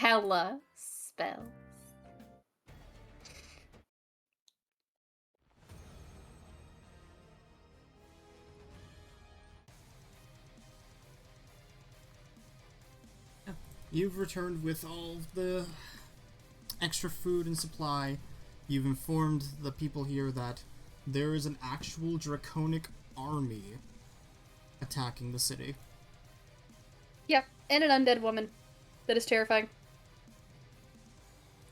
hella spells. You've returned with all the extra food and supply. You've informed the people here that there is an actual draconic army attacking the city. Yeah, and an undead woman. That is terrifying.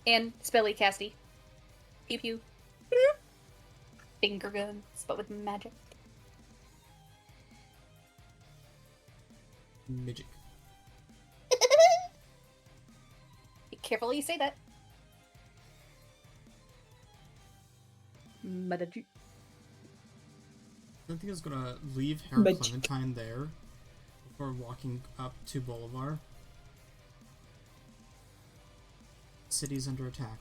And spelly casty. Pew pew. Finger guns, but with magic. Magic. Be careful how you say that. Magic. Cynthia's gonna leave Hair Clementine there before walking up to Bolivar. City's under attack.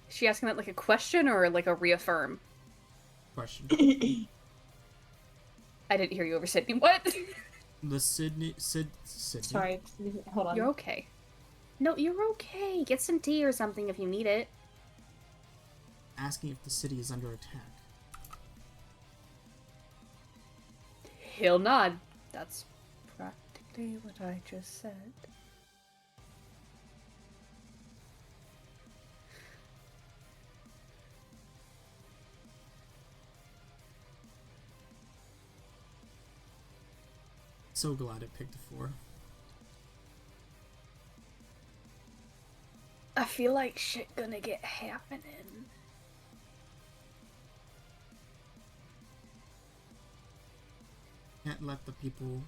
Is she asking that like a question or like a reaffirm? Question. I didn't hear you over Sydney. What? The Sydney. Sorry, hold on. You're okay. No, you're okay. Get some tea or something if you need it. Asking if the city is under attack. He'll nod. That's practically what I just said. So glad it picked a 4. I feel like shit gonna get happening. Can't let the people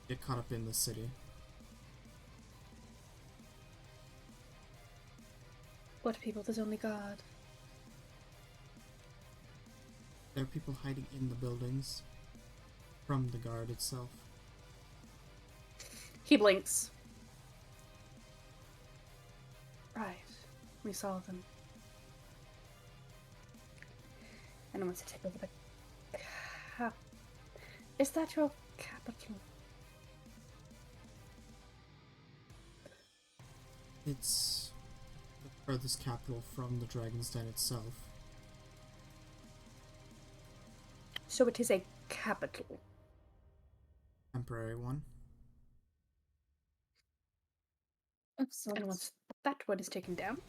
get caught up in the city. What people? There's only God. There are people hiding in the buildings from the guard itself. He blinks. Right. We saw them. And I want to take over the Is that your capital? It's the furthest capital from the Dragon's Den itself. So it is a capital. Temporary one. And once that one is taken down,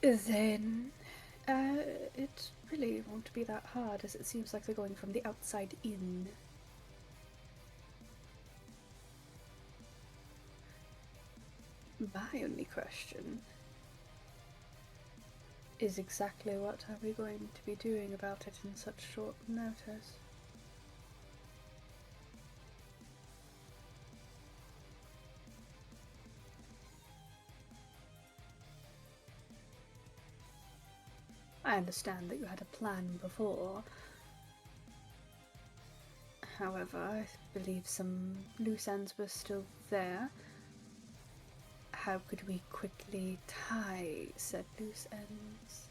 then it really won't be that hard, as it seems like they're going from the outside in. My only question is exactly what are we going to be doing about it in such short notice? I understand that you had a plan before. However, I believe some loose ends were still there. How could we quickly tie said loose ends?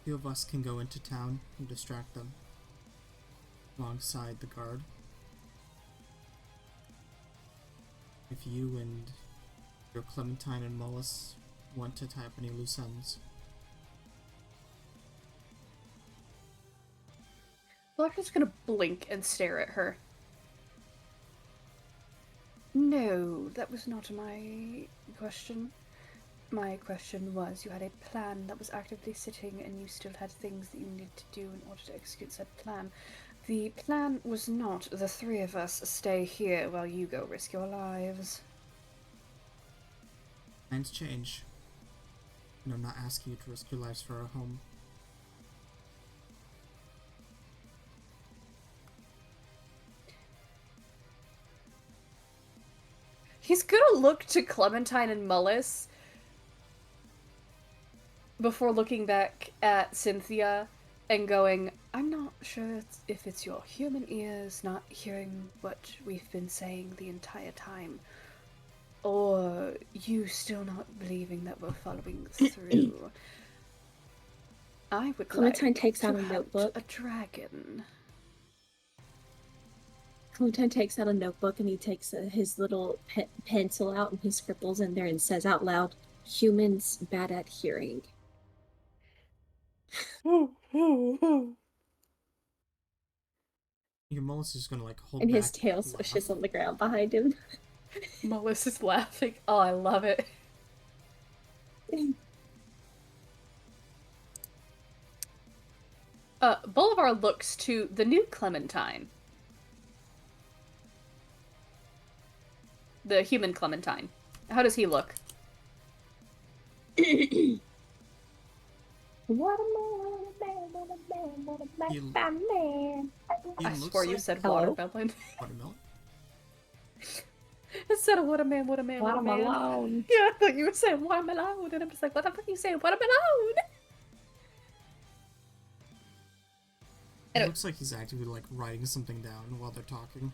Few of us can go into town and distract them alongside the guard. If you and your Clementine and Mullis want to tie up any loose ends. Black's gonna blink and stare at her. No, that was not my question. My question was, you had a plan that was actively sitting and you still had things that you needed to do in order to execute said plan. The plan was not the three of us stay here while you go risk your lives. Plans change. And I'm not asking you to risk your lives for our home. He's gonna look to Clementine and Mullis before looking back at Cynthia and going, I'm not sure if it's your human ears not hearing what we've been saying the entire time, or you still not believing that we're following through. I would Clementine like takes to out a hunt notebook. a dragon. Clementine takes out a notebook and he takes his little pencil out and he scribbles in there and says out loud, "Humans bad at hearing." Your Mullis is gonna like hold And his back tail laugh. swishes on the ground behind him. Melissa's laughing. Oh, I love it. Bolivar looks to the new Clementine. The human Clementine. How does he look? What a man, what a man, what a man, He, what a man. he I looks swore you like said Hello? watermelon. watermelon. Instead of what a man, what a man, what a man. Watermelon. Yeah, I thought you were saying watermelon, and I'm just like, what the fuck are you saying? Watermelon! It Anyway, looks like he's actively like writing something down while they're talking.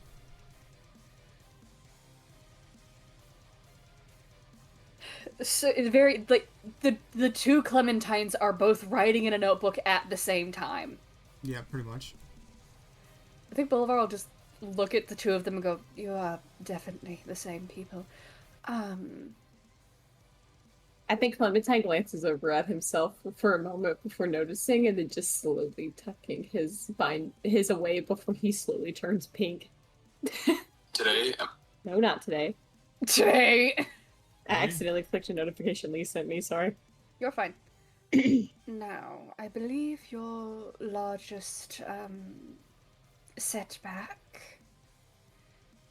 so it's very like the two Clementines are both writing in a notebook at the same time. Yeah, pretty much. I think Bolivar will just look at the two of them and go, "You are definitely the same people." Um, I think Clementine glances over at himself for a moment before noticing and then just slowly tucking his away before he slowly turns pink. Today, No, not today. Jay, I accidentally clicked a notification Lee sent me, sorry. you're fine. Now, I believe your largest setback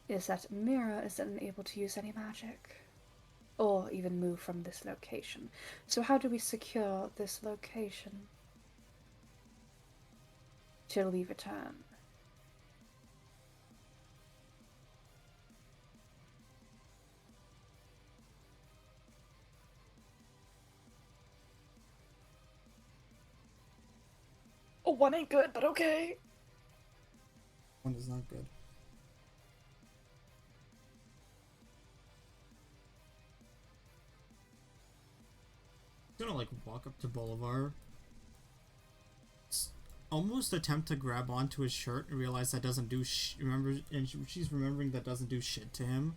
is that Mira is unable to use any magic or even move from this location. So how do we secure this location till we return? Oh, one ain't good, but okay. One is not good. He's gonna like walk up to Bolivar, almost attempt to grab onto his shirt and realize that doesn't do she's remembering that doesn't do shit to him.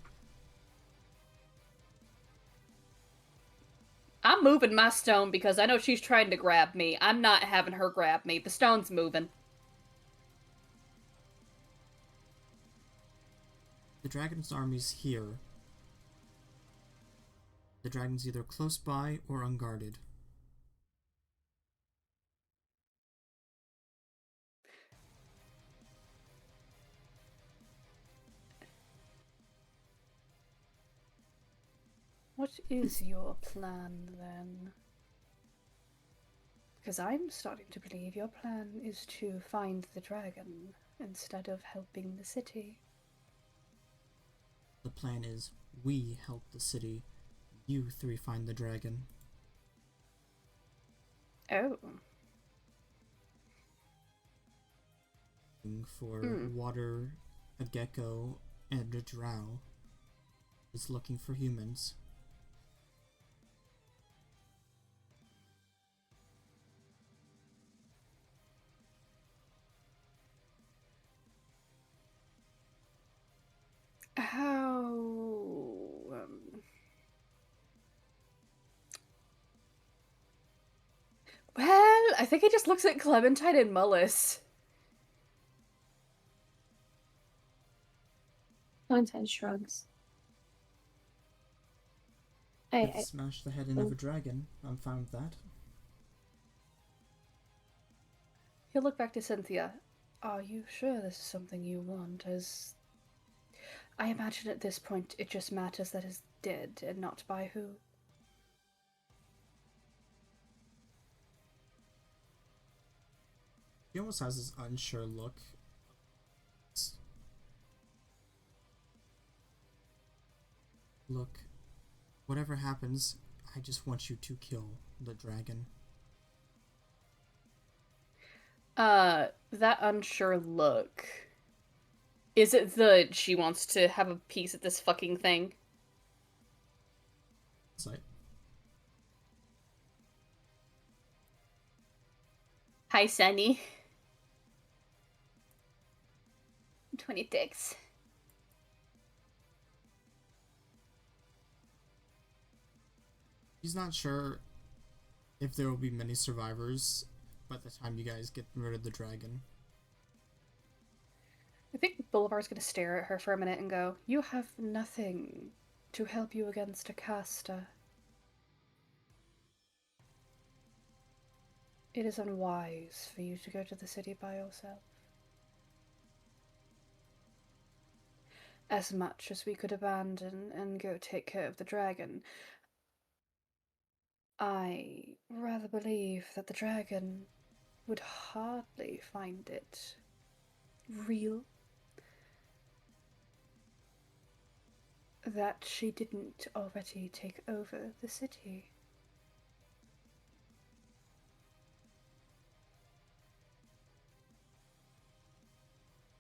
I'm moving my stone because I know she's trying to grab me. I'm not having her grab me. The stone's moving. The dragon's army's here. The dragon's either close by or unguarded. What is your plan then? Because I'm starting to believe your plan is to find the dragon instead of helping the city. The plan is we help the city. You three find the dragon. Oh. For water, a gecko, and a drow. Is looking for humans. How... Well, I think he just looks at Clementine and Mullis. Clementine shrugs. I Smash the head in of a dragon. I'm fine with that. He'll look back to Cynthia. Are you sure this is something you want? As I imagine at this point it just matters that it's dead and not by who. He almost has this unsure look. Look, whatever happens, I just want you to kill the dragon. That unsure look. Is it the she wants to have a piece at this fucking thing? Insight. Hi, Sunny. 26. He's not sure if there will be many survivors by the time you guys get rid of the dragon. I think Boulevard's gonna stare at her for a minute and go, "You have nothing to help you against a caster. It is unwise for you to go to the city by yourself. As much as we could abandon and go take care of the dragon, I rather believe that the dragon would hardly find it real that she didn't already take over the city."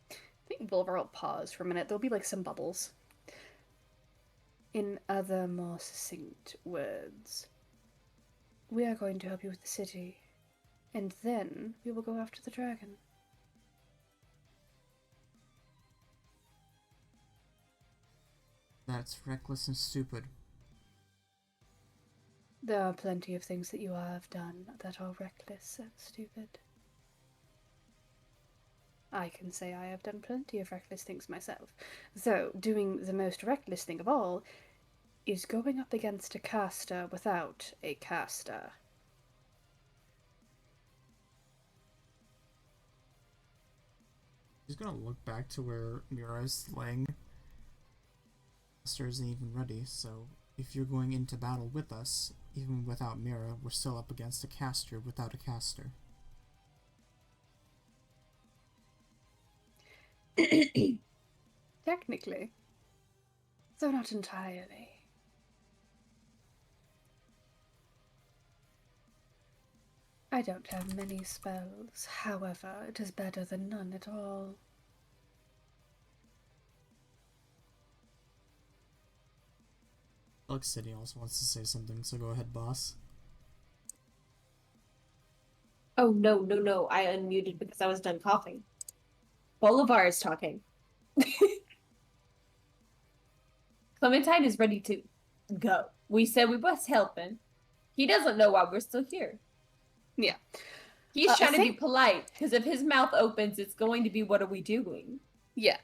I think Boulevard will pause for a minute. There'll be like some bubbles. In other more succinct words, we are going to help you with the city, and then we will go after the dragon. That's reckless and stupid. There are plenty of things that you have done that are reckless and stupid. I can say I have done plenty of reckless things myself, though doing the most reckless thing of all is going up against a caster without a caster. He's gonna look back to where Mira is laying. Master isn't even ready, so if you're going into battle with us, even without Mira, we're still up against a caster without a caster. Technically, though not entirely. I don't have many spells, however, it is better than none at all. Alex City also wants to say something, so go ahead, boss. Oh, no, no, no. I unmuted because I was done coughing. Bolivar is talking. Clementine is ready to go. We said we was helping. He doesn't know why we're still here. Yeah. He's trying to be think- polite because if his mouth opens, it's going to be, what are we doing? Yeah.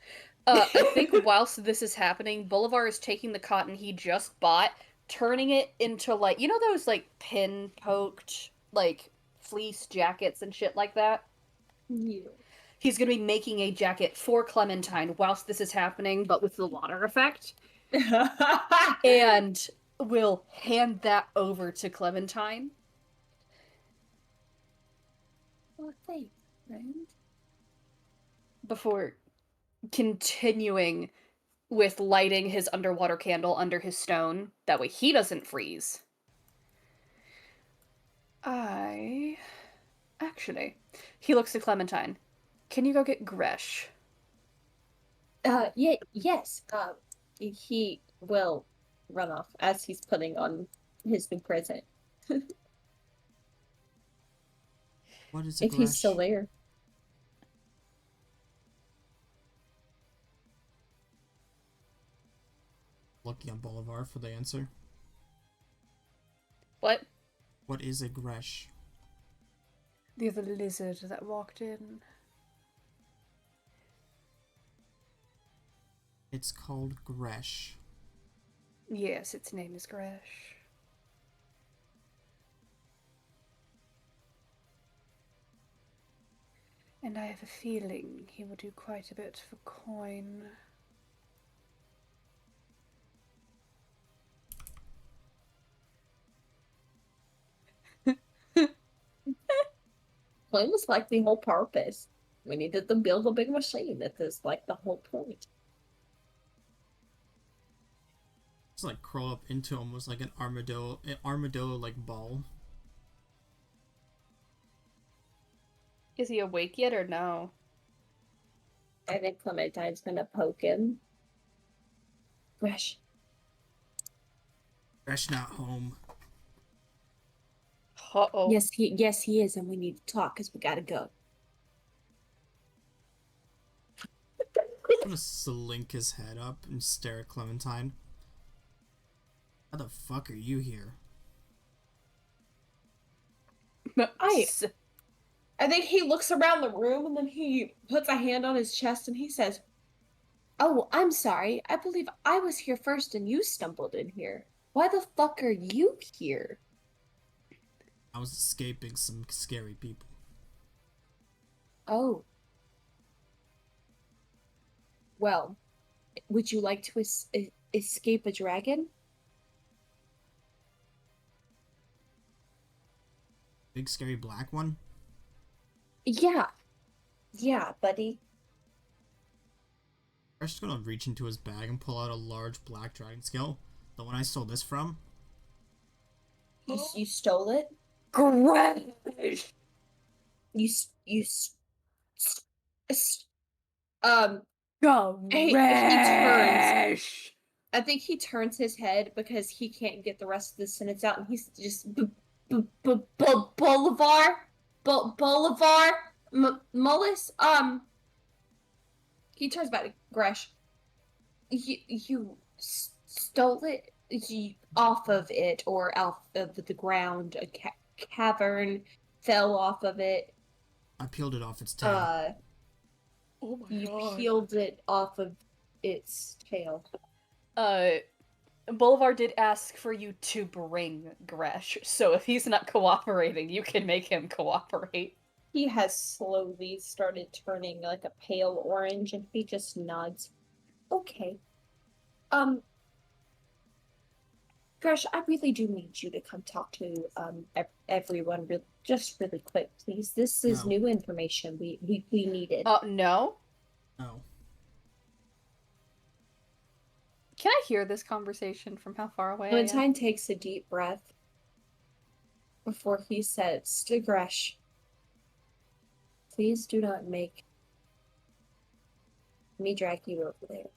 I think whilst this is happening, Bolivar is taking the cotton he just bought, turning it into like, you know those like pin poked like fleece jackets and shit like that? Yeah. He's gonna be making a jacket for Clementine whilst this is happening, but with the water effect. And will hand that over to Clementine. Well, thanks, friend. Before continuing with lighting his underwater candle under his stone. That way he doesn't freeze. Actually, he looks to Clementine. Can you go get Gresh? Yeah, yes. He will run off as he's putting on his new present. What is a If he's still Gresh? there. Looking at Bolivar for the answer. What? What is a Gresh? The other lizard that walked in. It's called Gresh. Yes, its name is Gresh. And I have a feeling he will do quite a bit for coin. Well, it was like the whole purpose. We needed to build a big machine. That is like the whole point. It's like curl up into almost like an armadillo like ball. Is he awake yet or no? I think Clementine's gonna poke him. Gresh. Fresh not home. Uh-oh. Yes, he is, and we need to talk because we gotta go. I'm gonna slink his head up and stare at Clementine. How the fuck are you here? I think he looks around the room and then he puts a hand on his chest and he says, "Oh, I'm sorry. I believe I was here first and you stumbled in here. Why the fuck are you here?" I was escaping some scary people. Oh. Well, would you like to escape a dragon? Big scary black one? Yeah. Yeah, buddy. Fresh is gonna reach into his bag and pull out a large black dragon scale. The one I stole this from? You stole it? Gresh! You um he turns. Gresh! I think he turns his head because he can't get the rest of the sentence out, and he's just Bolivar, Bolivar, Mullis. He turns back to Gresh. You stole it off of it or off of the ground. A cavern fell off of it. I peeled it off its tail. Oh my You god. peeled it off of its tail. Bolivar did ask for you to bring Gresh, so if he's not cooperating, you can make him cooperate. He has slowly started turning like a pale orange and he just nods. Okay. Gresh, I really do need you to come talk to everyone just really quick, please. This is No. new information we needed. No? No. Can I hear this conversation from how far away I am? Valentine takes a deep breath before he says to Gresh, "Please do not make me drag you over there."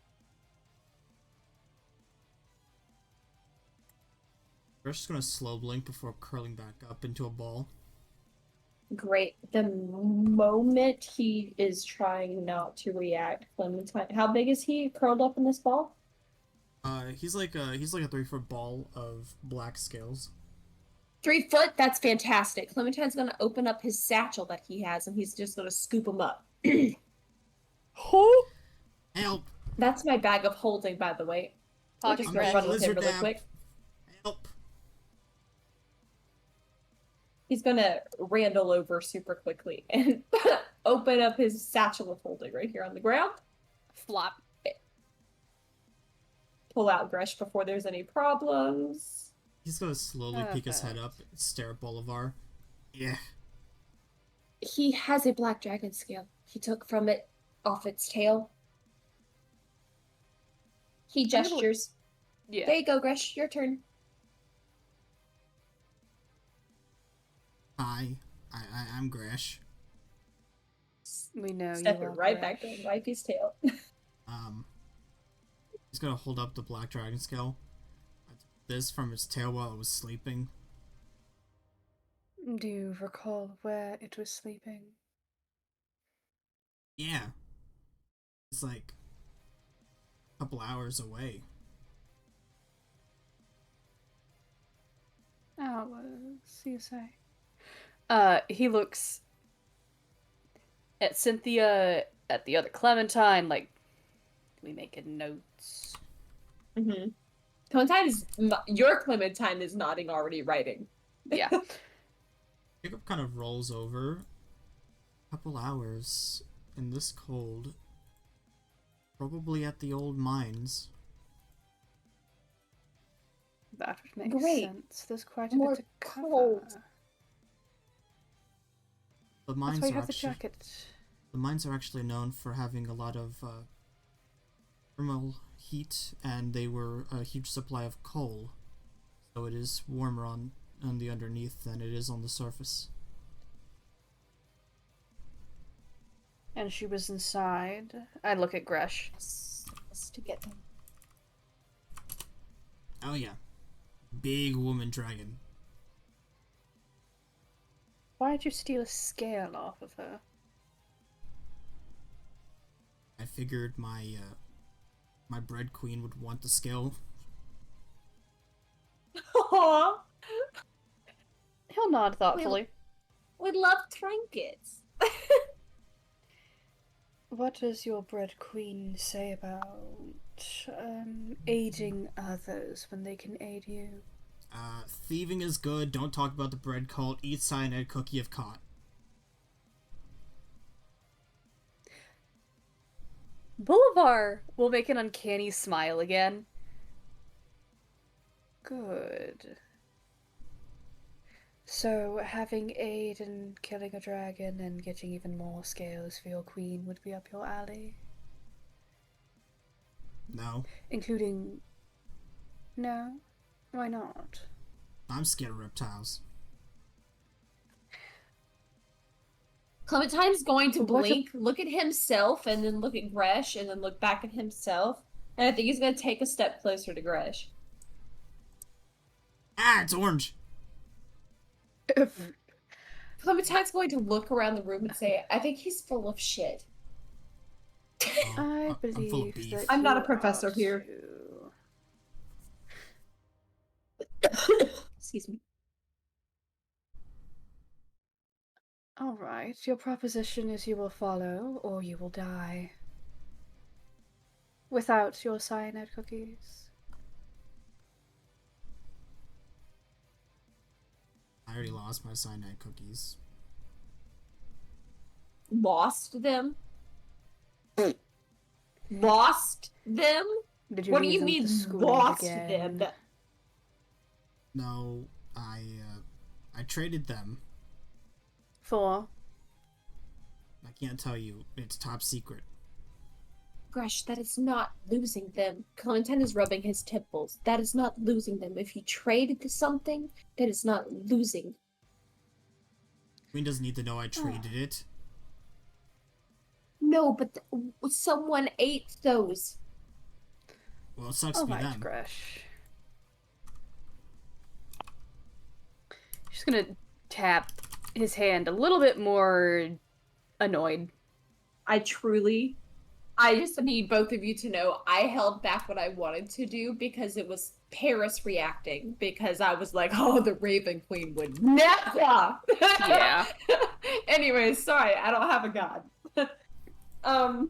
Fresh is gonna slow blink before curling back up into a ball. Great. The moment he is trying not to react, Clementine, how big is he curled up in this ball? He's like a 3-foot ball of black scales. 3 foot? That's fantastic. Clementine's gonna open up his satchel that he has and he's just gonna scoop him up. Who? Help! That's my bag of holding, by the way. We're Pocket just gonna Gresh. run with him Lizard really dab. quick. Help! He's gonna Randall over super quickly and open up his satchel of holding right here on the ground. Flop. Pull out Gresh before there's any problems. He's gonna slowly peek his head up and stare at Bolivar. Yeah. He has a black dragon scale. He took from it off its tail. He gestures. Yeah. There you go, Gresh. Your turn. Hi. I'm Gresh. We know Step you it are right back Gresh. and wipe his tail. He's gonna hold up the black dragon scale. I took this from its tail while it was sleeping. Do you recall where it was sleeping? Yeah. It's like a couple hours away. Hours, you say? He looks at Cynthia, at the other Clementine, like, we making notes? Mm-hmm. Clementine is your Clementine is nodding already, writing. Yeah. Jacob kind of rolls over. Couple hours in this cold. Probably at the old mines. That would make Great. sense. There's quite a More bit to cover. cold. The That's mines why you are have the actually jacket. the mines are actually known for having a lot of thermal heat, and they were a huge supply of coal. So it is warmer on the underneath than it is on the surface. And she was inside. I look at Gresh. Yes, to get them. Oh yeah. Big woman dragon. Why'd you steal a scale off of her? I figured my bread queen would want the scale. Aww, He'll nod thoughtfully. we love trinkets. What does your bread queen say about aiding others when they can aid you? Thieving is good. Don't talk about the bread cult. Eat cyanide cookie if caught. Bolivar will make an uncanny smile again. Good. So, having aid in killing a dragon and getting even more scales for your queen would be up your alley? No. Including... No? Why not? I'm scared of reptiles. Clementine's going to What blink, look at himself, and then look at Gresh, and then look back at himself. And I think he's going to take a step closer to Gresh. Ah, it's orange. Clementine's going to look around the room and say, I think he's full of shit. Oh, I I'm full of believe beef. that I'm not you a professor are here. too. Excuse me. Alright, your proposition is you will follow, or you will die. Without your cyanide cookies. I already lost my cyanide cookies. Lost them? Lost them? Did you What do leave you them at mean the school lost again? them? No, I traded them. For? I can't tell you. It's top secret. Gresh, that is not losing them. Clementine is rubbing his temples. That is not losing them. If you traded something, that is not losing. Queen doesn't need to know I traded it. No, but someone ate those. Well, it sucks to be Alright, them. Gresh. She's gonna tap his hand a little bit more annoyed. I just need both of you to know I held back what I wanted to do because it was Paris reacting. Because I was like, oh, the Raven Queen would never. Yeah. Anyways, sorry, I don't have a god.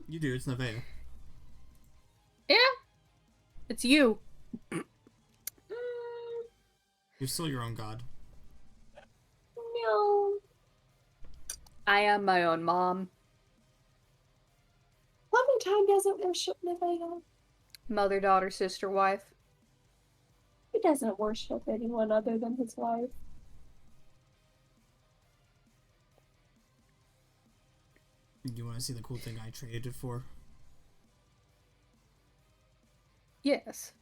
You do, it's Nevaeh. Yeah. It's you. You're still your own god. No. I am my own mom. Clementine doesn't worship Nevaeh. Mother, daughter, sister, wife. He doesn't worship anyone other than his wife. You want to see the cool thing I traded it for? Yes.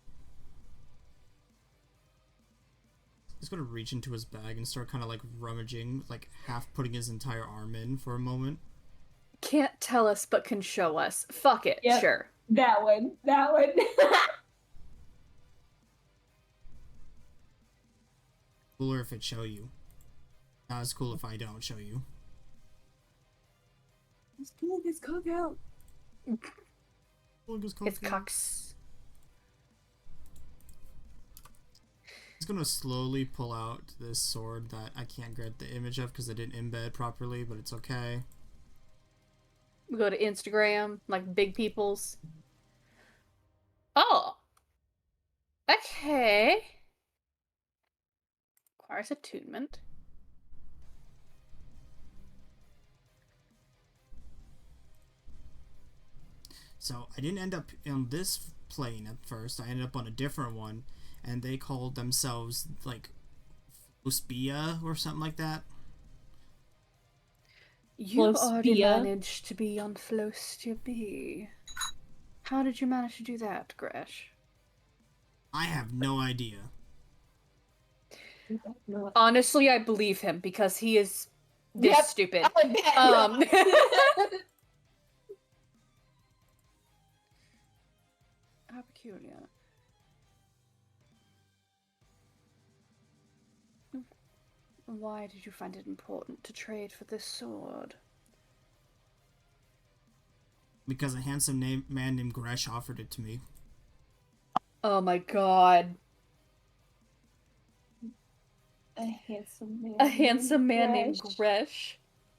He's gonna reach into his bag and start kind of like rummaging, like half putting his entire arm in for a moment. Can't tell us but can show us. Fuck it. Yep. Sure. That one. Cooler if it show you. Not as cool if I don't show you. Let's pull this cock out. Look, It's cocks. He's gonna slowly pull out this sword that I can't get the image of because I didn't embed properly, but it's okay. We go to Instagram, like big people's. Oh. Okay. Requires attunement. So I didn't end up on this plane at first. I ended up on a different one, and they called themselves like Flostia or something like that. You've already Flostia? managed to be on Flostia B. How did you manage to do that, Gresh? I have no idea. Honestly, I believe him because he is this Yep. stupid. peculiar. Why did you find it important to trade for this sword? Because a handsome man named Gresh offered it to me. Oh my god. A handsome man. A handsome man named Gresh. Gresh.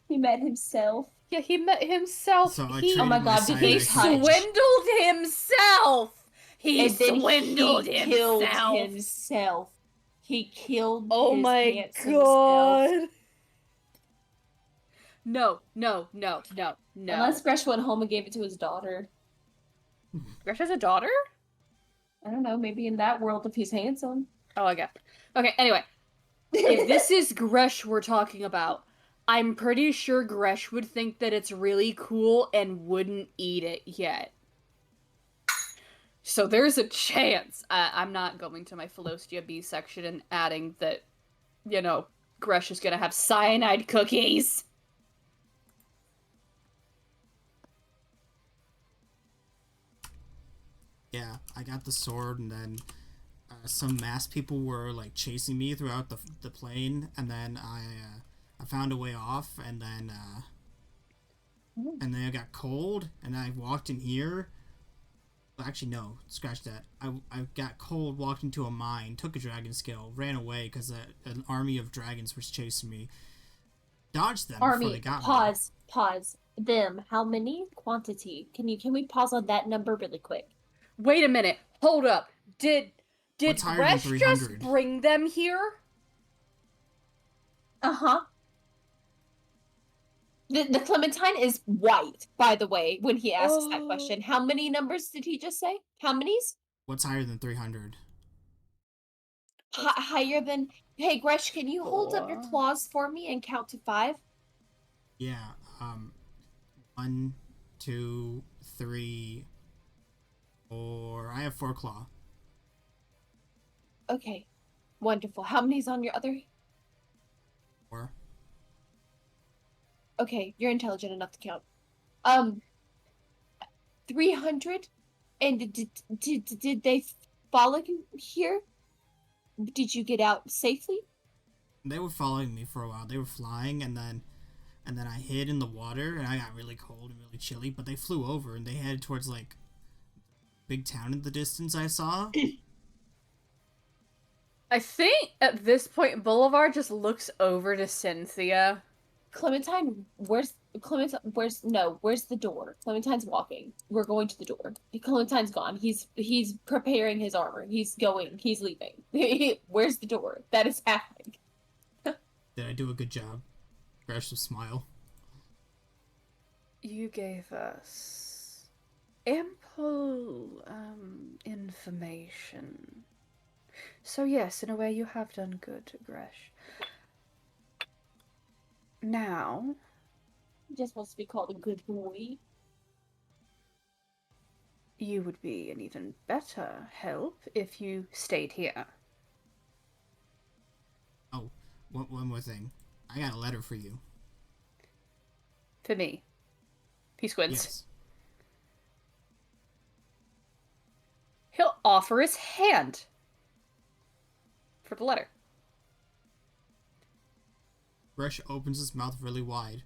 He met himself. Yeah, he met himself. So I he Oh my traded God, did cyanide he for touch? gold. swindled himself. He And then swindled he killed himself. himself. He killed Oh his my handsome self. god. No. Unless Gresh went home and gave it to his daughter. Gresh has a daughter? I don't know, maybe in that world if he's handsome. Oh, I guess. Okay, anyway. If this is Gresh we're talking about, I'm pretty sure Gresh would think that it's really cool and wouldn't eat it yet. So there's a chance. I'm not going to my Flostia B section and adding that, Gresh is gonna have cyanide cookies. Yeah, I got the sword, and then some masked people were like chasing me throughout the plane, and then I found a way off, and then I got cold, and I walked in here. Actually, no, scratch that. I got cold, walked into a mine, took a dragon skill, ran away because an army of dragons was chasing me. Dodged them before they got me. Pause. Them. How many? Quantity. Can we pause on that number really quick? Wait a minute. Hold up. Did What's higher than Gresh just 300? bring them here? Uh-huh. The Clementine is white, by the way, when he asks that question. How many numbers did he just say? How many's? What's higher than 300? Higher than... Hey, Gresh, can you hold up your claws for me and count to 5? Yeah, 1, 2, 3, 4. I have 4 claw. Okay. Wonderful. How many's on your other? 4. Okay, you're intelligent enough to count. 300? And did they follow you here? Did you get out safely? They were following me for a while. They were flying, and then I hid in the water, and I got really cold and really chilly. But they flew over, and they headed towards like big town in the distance. I saw. I think at this point Boulevard just looks over to Cynthia. Clementine, where's the door? Clementine's walking. We're going to the door. Clementine's gone. He's preparing his armor. He's leaving. Where's the door? That is happening. Did I do a good job? Gresh will smile. You gave us ample information. So yes, in a way you have done good, Gresh. Now, He just wants to be called a good boy. you would be an even better help if you stayed here. Oh, one more thing. I got a letter for you. For me. He squints. Yes. He'll offer his hand for the letter. Gresh opens his mouth really wide.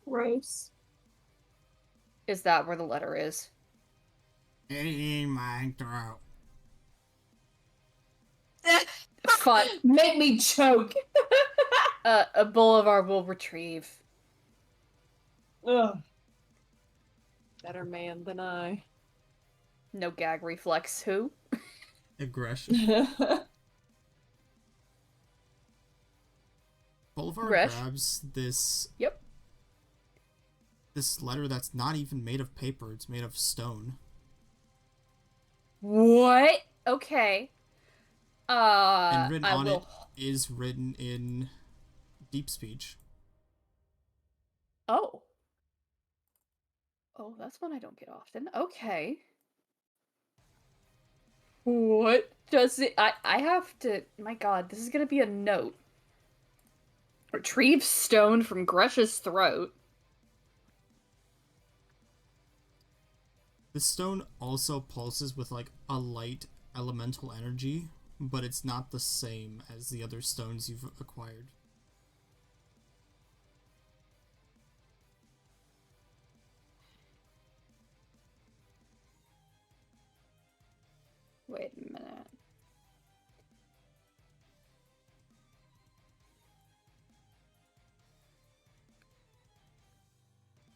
Gross. Is that where the letter is? In my throat. Fun. Make me choke. A Boulevard will retrieve. Ugh. Better man than I. No gag reflex. Who? Aggression. Boulevard Gresh? grabs this. Yep. This letter that's not even made of paper. It's made of stone. What? Okay. And written on will... it is written in deep speech. Oh. Oh, that's one I don't get often. Okay. What does it... I have to... My god, this is gonna be a note. Retrieve stone from Gresh's throat. The stone also pulses with like a light elemental energy, but it's not the same as the other stones you've acquired. Wait a minute.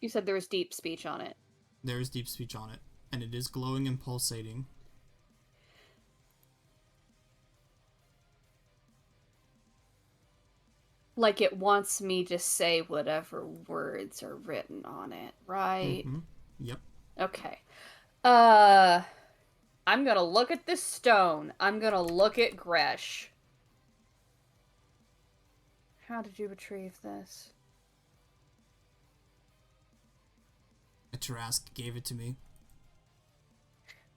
You said there was deep speech on it. There is deep speech on it, and it is glowing and pulsating. Like it wants me to say whatever words are written on it, right? Mm-hmm. Yep. Okay. I'm gonna look at this stone. I'm gonna look at Gresh. How did you retrieve this? A Tarask gave it to me.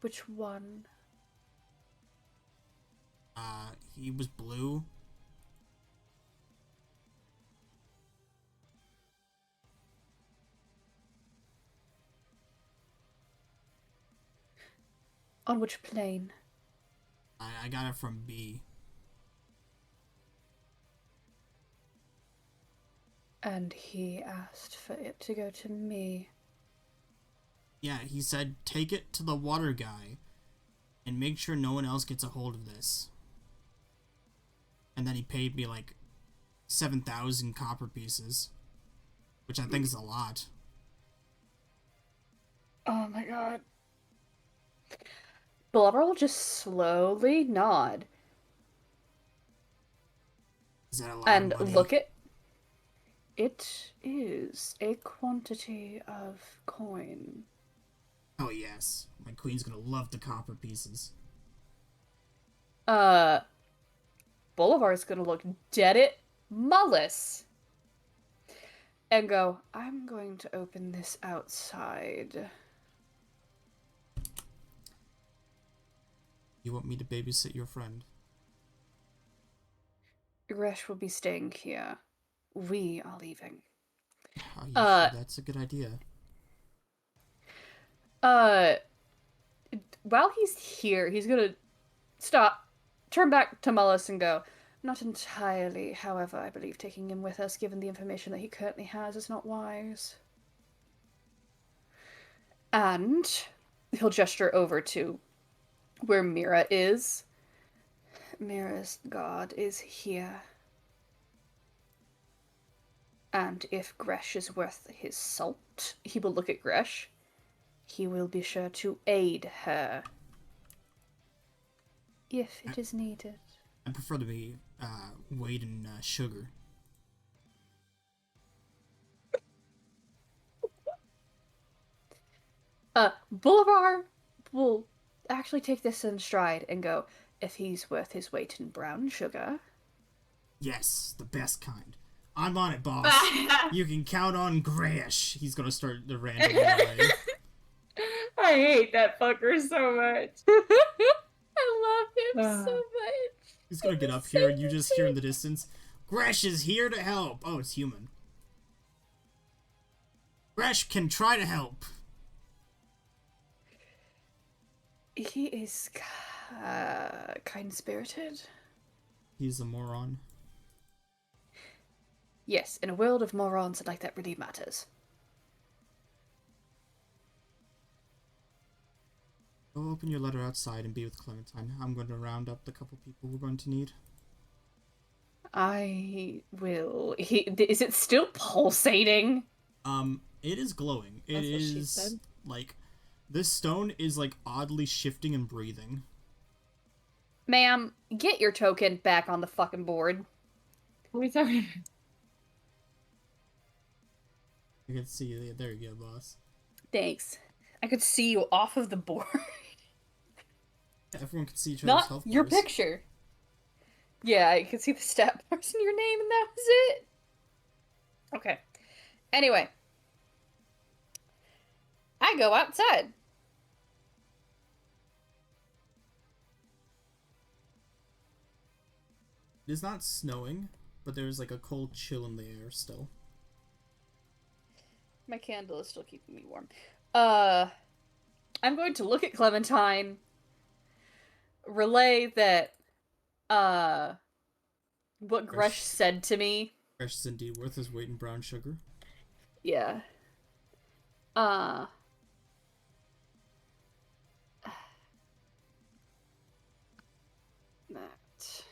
Which one? He was blue. On which plane? I got it from B. And he asked for it to go to me. Yeah, he said, take it to the water guy and make sure no one else gets a hold of this. And then he paid me like 7,000 copper pieces, which I think is a lot. Oh my god. Blubber will just slowly nod Is that a lot and of money? look at. It is a quantity of coin. Oh yes, my queen's gonna love the copper pieces. Bolivar's gonna look dead at Mullis and go, I'm going to open this outside. You want me to babysit your friend? Gresh will be staying here. We are leaving. Are you sure that's a good idea? While he's here, he's gonna stop, turn back to Mullis and go, Not entirely, however, I believe taking him with us, given the information that he currently has, is not wise. and he'll gesture over to where Mira is. Mira's god is here. And if Gresh is worth his salt, He will look at Gresh. he will be sure to aid her. If it is needed. I prefer to be weighed in sugar. Bolivar will actually take this in stride and go, If he's worth his weight in brown sugar. Yes, the best kind. I'm on it, boss. You can count on Grash. He's gonna start the random way. I hate that fucker so much. I love him so much. He's gonna get up here and you just hear in the distance, Gresh is here to help. Oh, it's human. Gresh can try to help. He is kind-spirited. He's a moron. Yes, in a world of morons, like that really matters. Go open your letter outside and be with Clementine. I'm going to round up the couple people we're going to need. I will. Is it still pulsating? It is glowing. It That's what she is said. like this stone is like oddly shifting and breathing. Ma'am, get your token back on the fucking board. What are you talking about? I can see you. There you go, boss. Thanks. I could see you off of the board. Everyone can see each other's Not health your bars. picture. Yeah, I could see the stat bars in your name, and that was it. Okay. Anyway. I go outside. It is not snowing, but there's like a cold chill in the air still. My candle is still keeping me warm. I'm going to look at Clementine, relay that, what Gresh Gresh, said to me. Gresh is indeed worth his weight in brown sugar. Yeah. Uh, that.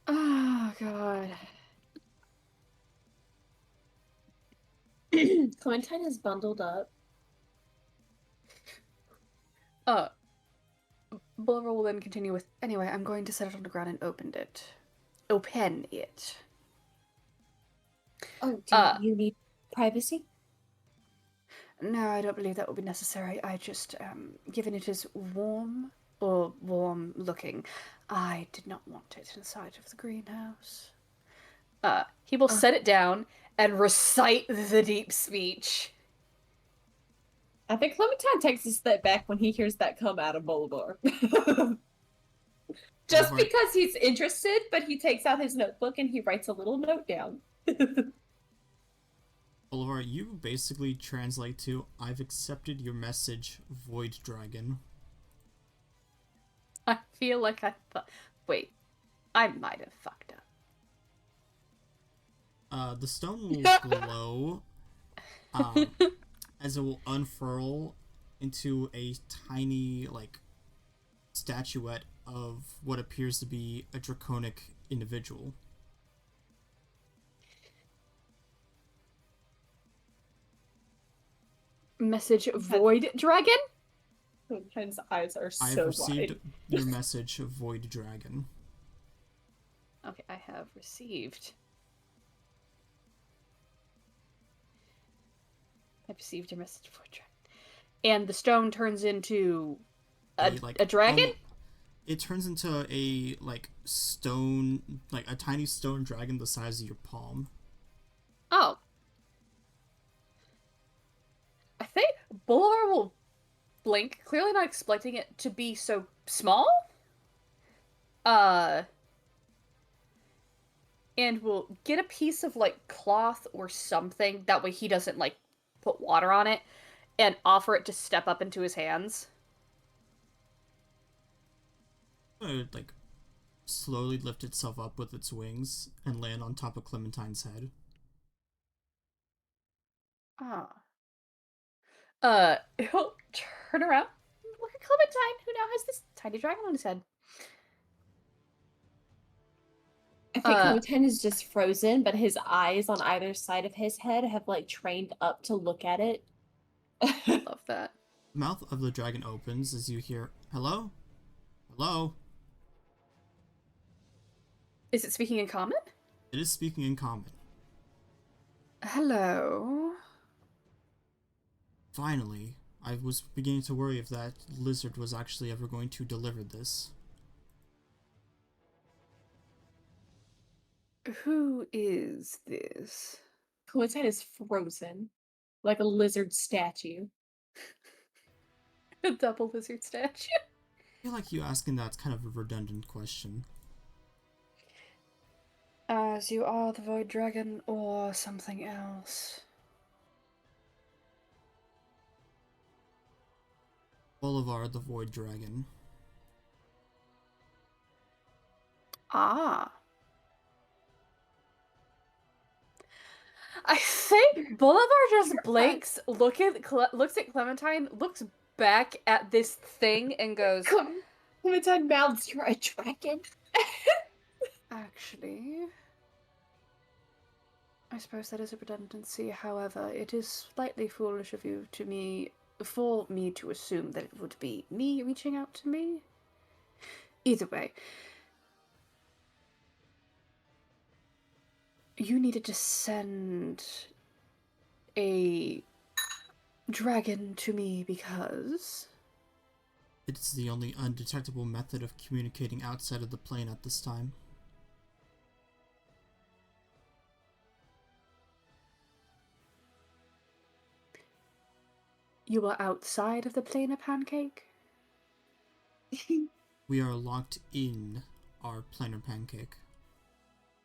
Oh, God. Clementine is bundled up. Uh, Bulver will then continue with, anyway, I'm going to set it on the ground and open it. Open it. Oh, do Uh, you need privacy? No, I don't believe that will be necessary. I just, given it is warm, or warm looking, I did not want it inside of the greenhouse. he will Uh. set it down and recite the deep speech. I think Clementine takes a step back when he hears that come out of Bolivar. Just Bolivar, because he's interested, but he takes out his notebook and he writes a little note down. Bolivar, you basically translate to, I've accepted your message, Void Dragon. I feel like I thought. Wait, I might have fucked up. The stone will glow as it will unfurl into a tiny, like, statuette of what appears to be a draconic individual. Message Void Dragon? Clementine's eyes are I have so received wide. your message, Void Dragon. Okay, I have received. I've received your message, Void Dragon. And the stone turns into a dragon? It turns into a, like, stone, like, a tiny stone dragon the size of your palm. Oh. I think Bolar will blink, clearly not expecting it to be so small. And will get a piece of, like, cloth or something, that way he doesn't, like, put water on it, and offer it to step up into his hands. It would, like, slowly lift itself up with its wings and land on top of Clementine's head. Ah. He'll turn around, look at Clementine, who now has this tiny dragon on his head. I think Clementine is just frozen, but his eyes on either side of his head have like trained up to look at it. Love that. The mouth of the dragon opens as you hear, hello? Hello? Is it speaking in common? It is speaking in common. Hello. Finally, I was beginning to worry if that lizard was actually ever going to deliver this. Who is this? Clementine is frozen, like a lizard statue. A double lizard statue. I feel like you asking that's kind of a redundant question. As you are the Void Dragon or something else. Bolivar the Void Dragon. Ah. I think Bolivar just blinks, looks at Clementine, looks back at this thing, and goes, Clementine mouths, "You're a dragon." Actually, I suppose that is a redundancy. However, it is slightly foolish of you for me to assume that it would be me reaching out to me. Either way, you needed to send a dragon to me because It's the only undetectable method of communicating outside of the plane at this time. you are outside of the planar pancake. We are locked in our planar pancake.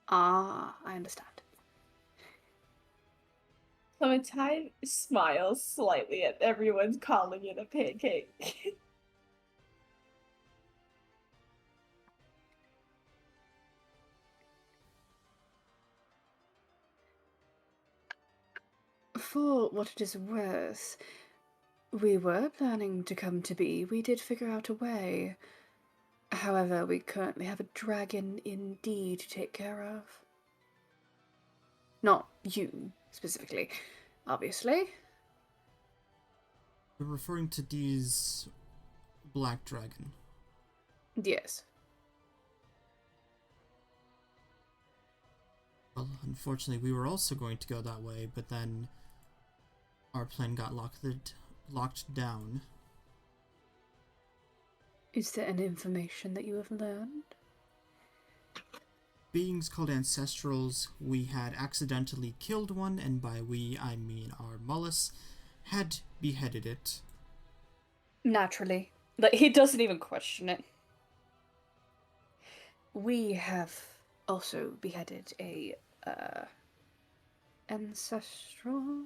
Ah, I understand. Clementine smiles slightly at everyone's calling it a pancake. For what it is worth, we were planning to come to be. We did figure out a way. However, we currently have a dragon indeed to take care of. Not you, specifically, obviously. You're referring to Dee's black dragon. Yes. Well, unfortunately, we were also going to go that way, but then our plan got locked down. Is there any information that you have learned? Beings called Ancestrals, we had accidentally killed one, and by we, I mean our Mullis, had beheaded it. Naturally. Like, he doesn't even question it. We have also beheaded a, ancestral?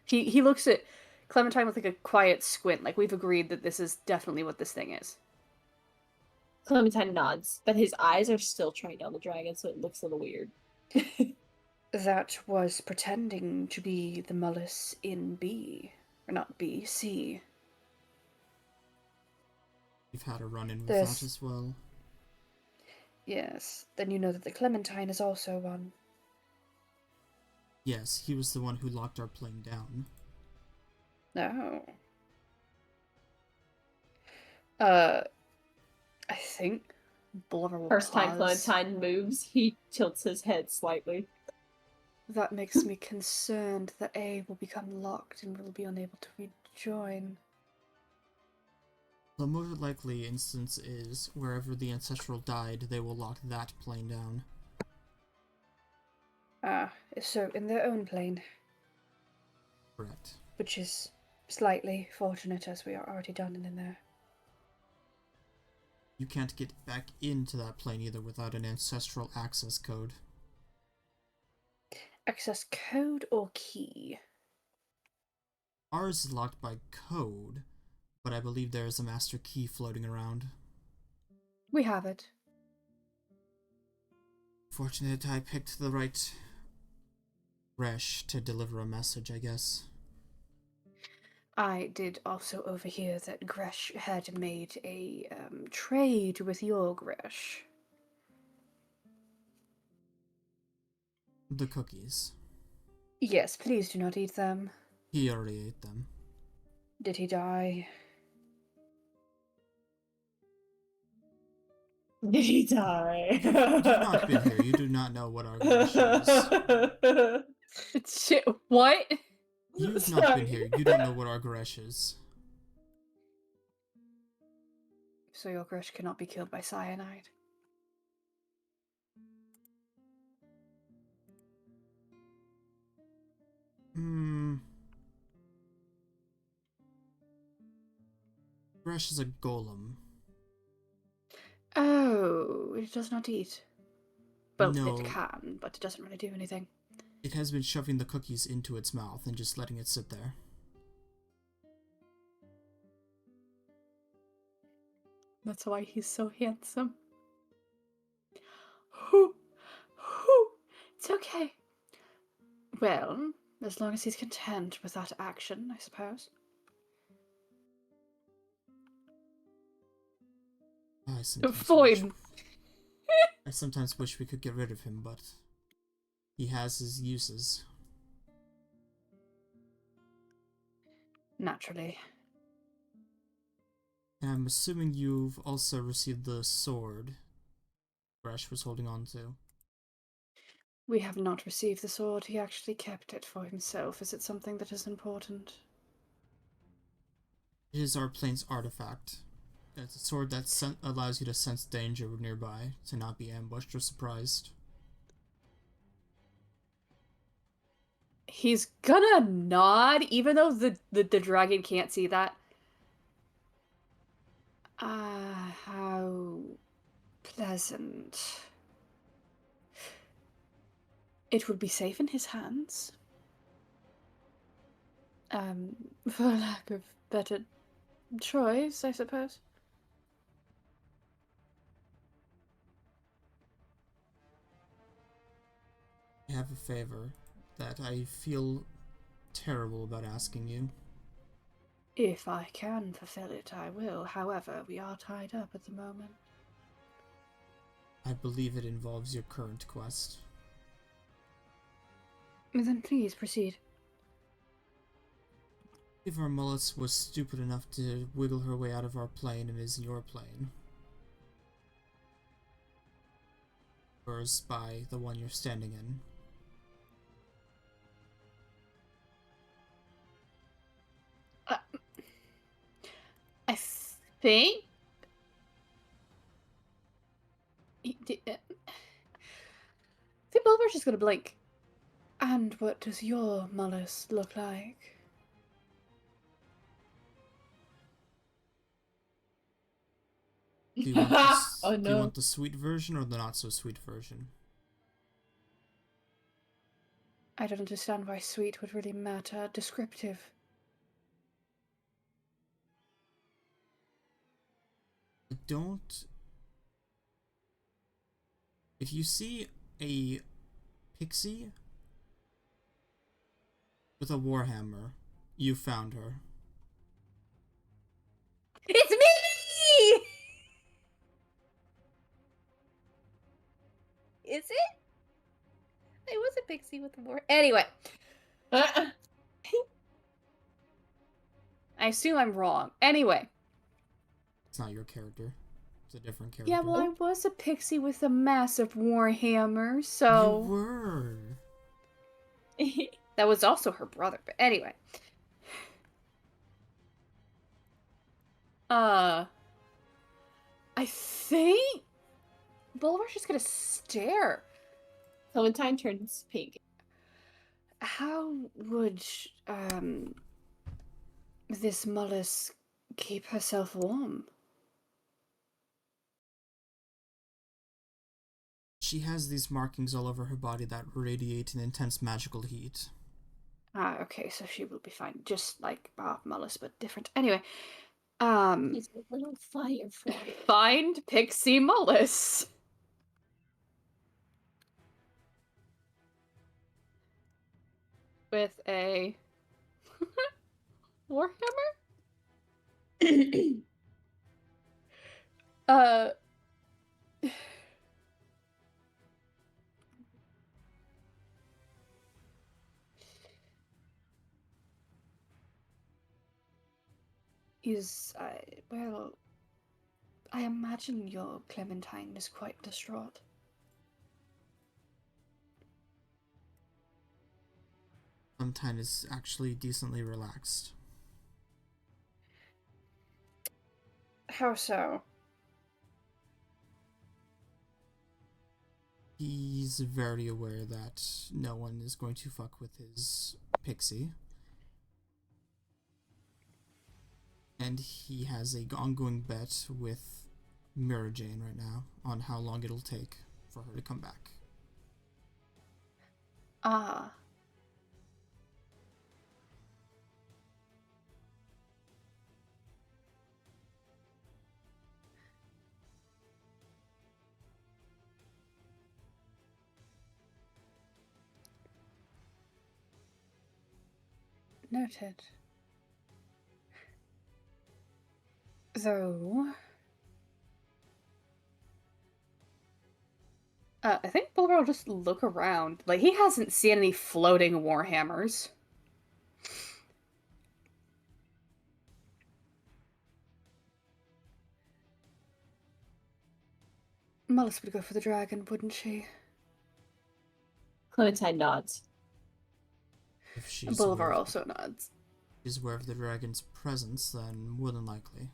He looks at Clementine with, like, a quiet squint, like we've agreed that this is definitely what this thing is. Clementine nods, but his eyes are still trained on the dragon, so it looks a little weird. That was pretending to be the Mullis in B. Or not B, C. We've had a run-in with There's- that as well. Yes, then you know that the Clementine is also one. Yes, he was the one who locked our plane down. Oh. I think Bolivar will First time pause. Clementine moves, he tilts his head slightly. That makes me concerned that A will become locked and will be unable to rejoin. The more likely instance is, wherever the Ancestral died, they will lock that plane down. Ah, so in their own plane, Correct. which is slightly fortunate as we are already done in there. You can't get back into that plane either without an Ancestral access code. Access code or key? Ours is locked by code, but I believe there is a master key floating around. We have it. Fortunate I picked the right Resh to deliver a message, I guess. I did also overhear that Gresh had made a trade with your Gresh. The cookies. Yes, please do not eat them. He already ate them. Did he die? Did he die? You've not been here. You do not know what our Resh is. Shit, what? You've not been here. You don't know what our Gresh is. So your Gresh cannot be killed by cyanide. Gresh is a golem. Oh, it does not eat. Well, No. it can, but it doesn't really do anything. It has been shoving the cookies into its mouth and just letting it sit there. That's why he's so handsome. Whew. Whew. It's okay. Well, as long as he's content with that action, I suppose. I sometimes Fine. I sometimes wish we could get rid of him, but he has his uses. Naturally. And I'm assuming you've also received the sword Gresh was holding on to. We have not received the sword. He actually kept it for himself. Is it something that is important? It is our plane's artifact. It's a sword that allows you to sense danger nearby, to not be ambushed or surprised. He's gonna nod, even though the dragon can't see that. Ah, how pleasant. It would be safe in his hands. For lack of better choice, I suppose. I have a favor that I feel terrible about asking you. If I can fulfill it, I will. However, we are tied up at the moment. I believe it involves your current quest. Then please proceed. If our Mullis was stupid enough to wiggle her way out of our plane and is in your plane. Or a spy, the one you're standing in. I think. I think Bulber's just gonna blink. And what does your Mullis look like? Do you want this, Oh do you no. want the sweet version or the not so sweet version? I don't understand why sweet would really matter. Descriptive. I don't. If you see a pixie with a warhammer, you found her. It's me! Is it? I was a pixie with a war. Anyway, I assume I'm wrong. Anyway. It's not your character. It's a different character. Yeah, well, I was a pixie with a massive warhammer, so... You were. That was also her brother, but anyway. I think... Bulwar's just gonna stare. Clementine turns pink. How would, this Mullis keep herself warm? She has these markings all over her body that radiate an intense magical heat. Ah, okay, so she will be fine. Just like Mullis, but different. Anyway, He's a little firefly. find Pixie Mullis. With a warhammer? Well, I imagine your Clementine is quite distraught. Clementine is actually decently relaxed. How so? He's very aware that no one is going to fuck with his pixie. And he has a ongoing bet with Mira Jane right now on how long it'll take for her to come back. Ah. Noted. Though... I think Bulwer will just look around. Like, he hasn't seen any floating warhammers. Mullis would go for the dragon, wouldn't she? Clementine nods. If she's Bulwer also nods. aware of the dragon's presence, then more than likely.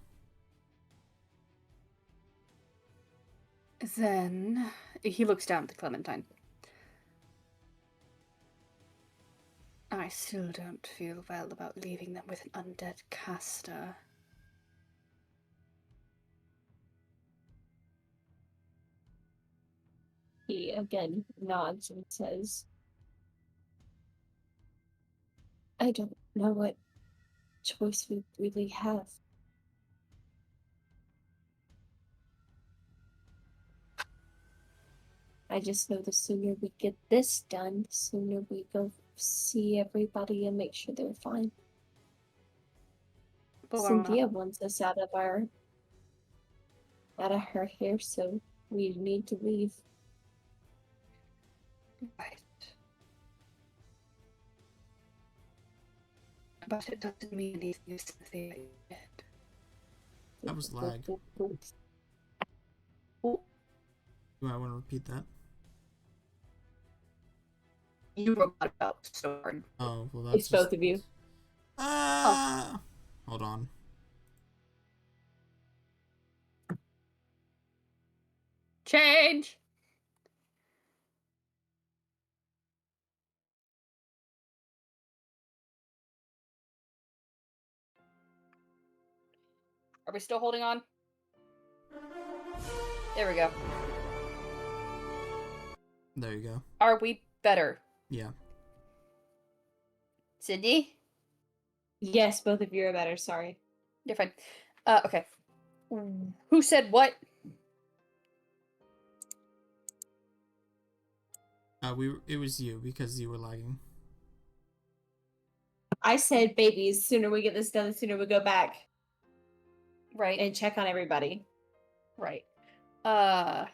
Then he looks down at Clementine. I still don't feel well about leaving them with an undead caster. He again nods and says, I don't know what choice we really have. I just know the sooner we get this done, the sooner we go see everybody and make sure they're fine. But Cynthia wants us out of her hair, so we need to leave. Right. But it doesn't mean anything if Cynthia is dead. That was lag. Oh, You might want to repeat that. you wrote about so hard. Oh, well, that's It's both of you. Hold on. Change! Are we still holding on? There we go. There you go. Are we better? Yeah. Sydney? Yes, both of you are better, sorry. You're fine. Okay. Who said what? It was you, because you were lagging. I said babies, sooner we get this done, the sooner we go back Right. and check on everybody. Right. I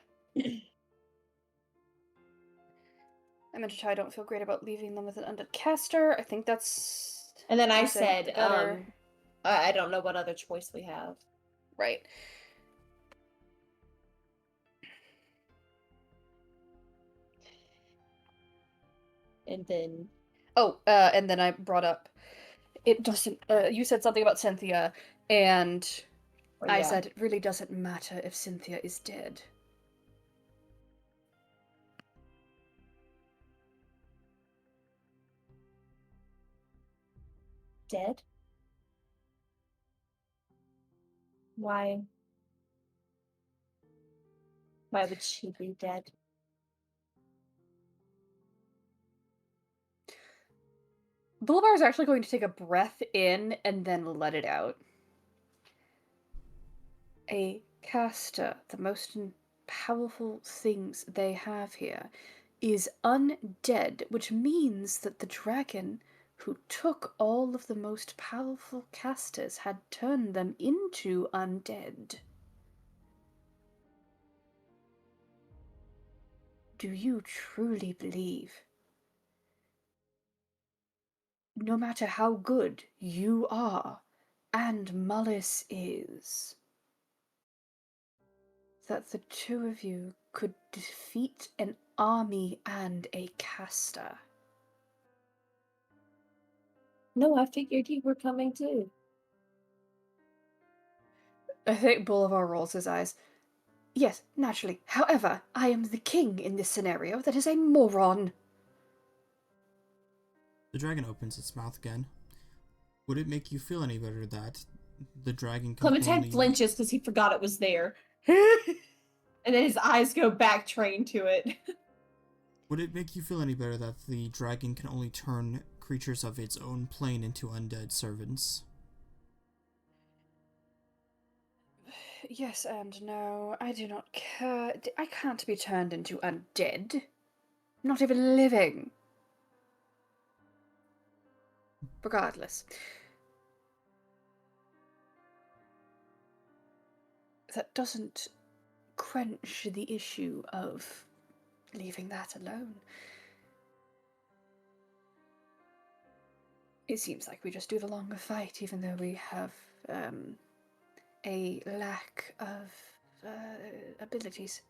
meant to try. I don't feel great about leaving them with an undead caster. I think that's. And then I you said, better. I don't know what other choice we have. Right. And then Oh, and then I brought up. It doesn't. You said something about Cynthia, and I said it really doesn't matter if Cynthia is dead. dead? Why? Why would she be dead? Boulevard is actually going to take a breath in and then let it out. A caster, the most powerful things they have here, is undead, which means that the dragon who took all of the most powerful casters had turned them into undead. Do you truly believe, no matter how good you are and Mullis is, that the two of you could defeat an army and a caster? No, I figured you were coming too. I think Bolivar rolls his eyes. Yes, naturally. However, I am the king in this scenario. That is a moron. The dragon opens its mouth again. Would it make you feel any better that the dragon can Clementine flinches because he forgot it was there. And then his eyes go back trained to it. Would it make you feel any better that the dragon can only turn creatures of its own plane into undead servants? Yes and no. I do not care. I can't be turned into undead. Not even living. Regardless. That doesn't quench the issue of leaving that alone. It seems like we just do the longer fight, even though we have a lack of abilities.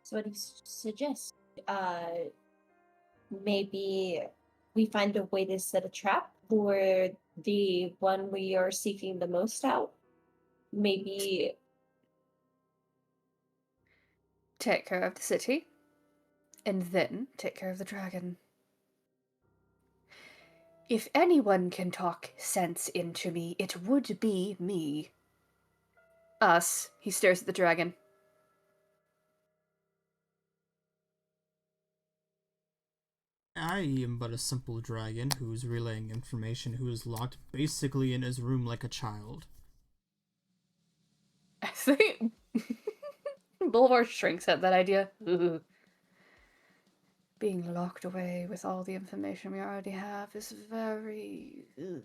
So what do you suggest? Maybe we find a way to set a trap for the one we are seeking the most out. Maybe Take care of the city, and then take care of the dragon. If anyone can talk sense into me, it would be me. Us. He stares at the dragon. I am but a simple dragon who's relaying information who is locked basically in his room like a child. I think Boulevard shrinks at that idea. Ugh. Being locked away with all the information we already have is very... Ugh.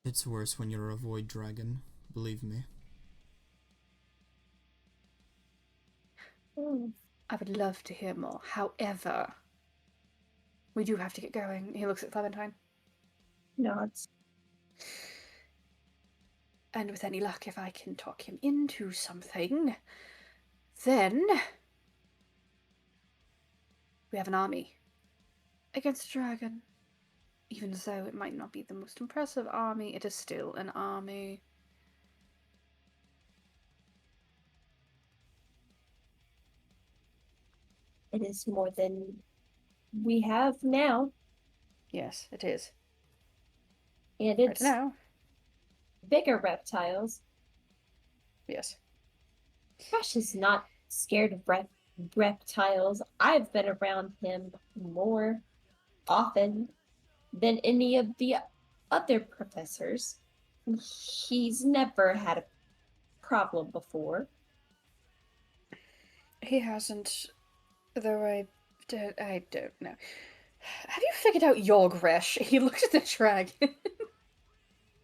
It's worse when you're a void dragon, believe me. I would love to hear more. However, we do have to get going. He looks at Clementine. Nods. And with any luck, if I can talk him into something, then we have an army against a dragon. Even though it might not be the most impressive army, it is still an army. It is more than we have now, Yes, it is. and Right it's now. bigger reptiles. Yes. Crash is not scared of reptiles. I've been around him more often than any of the other professors. He's never had a problem before. He hasn't, though I don't know. Have you figured out your Gresh? He looked at the dragon.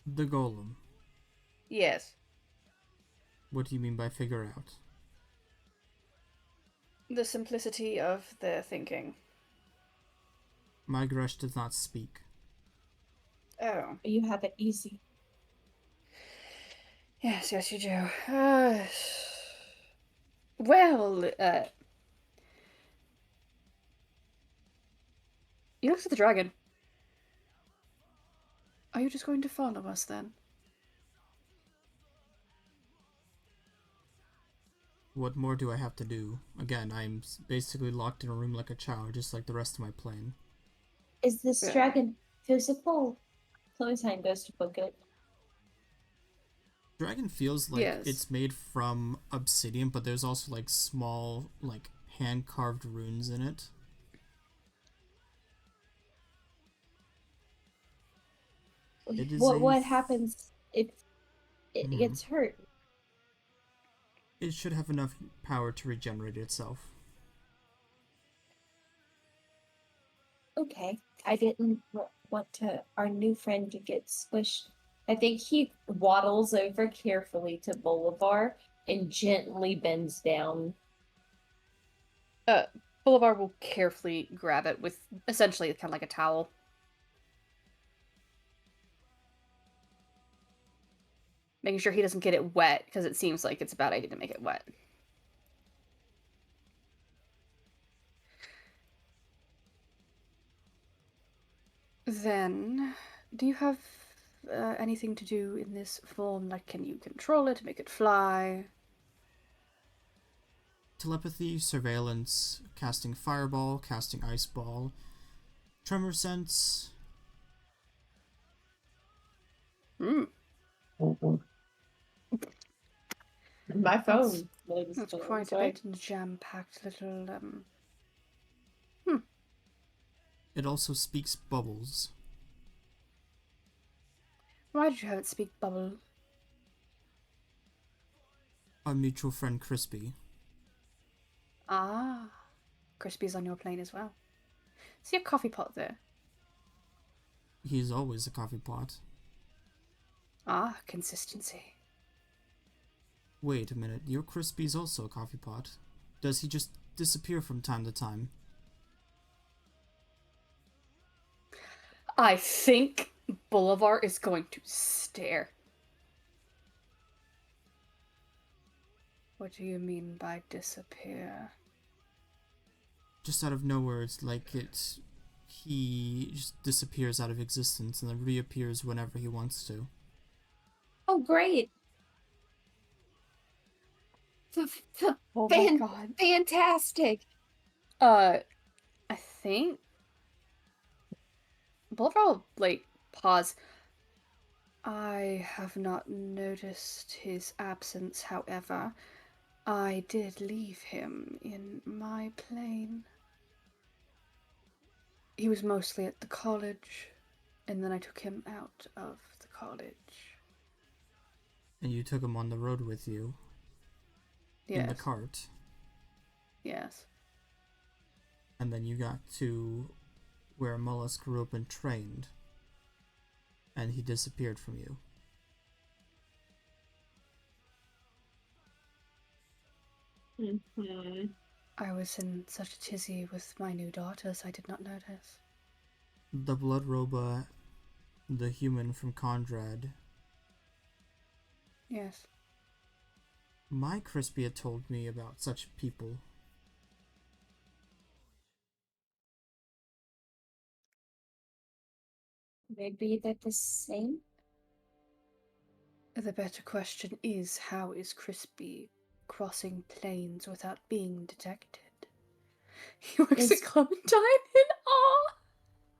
The golem. Yes. What do you mean by figure out? The simplicity of their thinking. My Gresh does not speak. Oh. You have it easy. Yes, yes, you do. Well, he looks at the dragon. Are you just going to follow us then? What more do I have to do? Again, I'm basically locked in a room like a child, just like the rest of my plane. Is this Yeah. dragon physical? Clementine goes to book it. Dragon feels like Yes. it's made from obsidian, but there's also like small, like hand-carved runes in it. It is What happens if it gets hurt? It should have enough power to regenerate itself. Okay, I didn't want to our new friend to get squished. I think he waddles over carefully to Bolivar and gently bends down. Boulevard will carefully grab it with essentially kind of like a towel. Making sure he doesn't get it wet, because it seems like it's a bad idea to make it wet. Then, do you have anything to do in this form? Like, can you control it, make it fly? Telepathy, surveillance, casting fireball, casting ice ball, tremor sense. Hmm. My phone. That's quite a big jam-packed little, It also speaks bubbles. Why did you have it speak bubble? Our mutual friend Crispy. Ah. Crispy's on your plane as well. See a coffee pot there? He's always a coffee pot. Ah, consistency. Wait a minute, your Crispy's also a coffee pot. Does he just disappear from time to time? I think Boulevard is going to stare. What do you mean by disappear? Just out of nowhere, it's like he just disappears out of existence and then reappears whenever he wants to. Oh, great. Oh my god. Fantastic. I think Boulevard will, like, pause. I have not noticed his absence, however. I did leave him in my plane. He was mostly at the college, and then I took him out of the college. And you took him on the road with you? Yes. In the cart? Yes. And then you got to where Mullis grew up and trained, and he disappeared from you. Mm-hmm. I was in such a tizzy with my new daughters, I did not notice. The blood roba, the human from Conrad. Yes. My Crispy had told me about such people. Maybe they're the same? The better question is, how is Crispy crossing planes without being detected? He looks at Clementine in awe.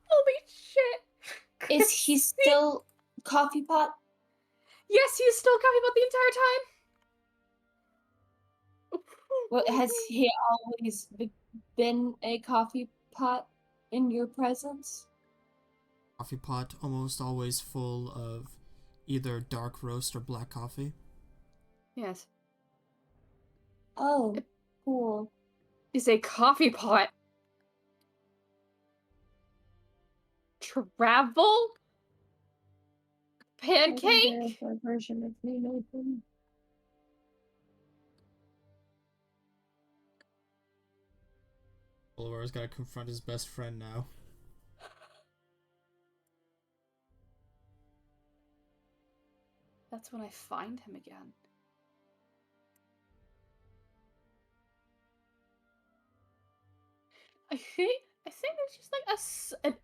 Holy shit! Is he still coffee pot? Yes, he is still coffee pot the entire time. What, has he always been a coffee pot in your presence? Coffee pot almost always full of either dark roast or black coffee. Yes. Oh, cool. Is a coffee pot. Travel? Pancake? A version of me open. Bolivar's gotta confront his best friend now. That's when I find him again. I think there's just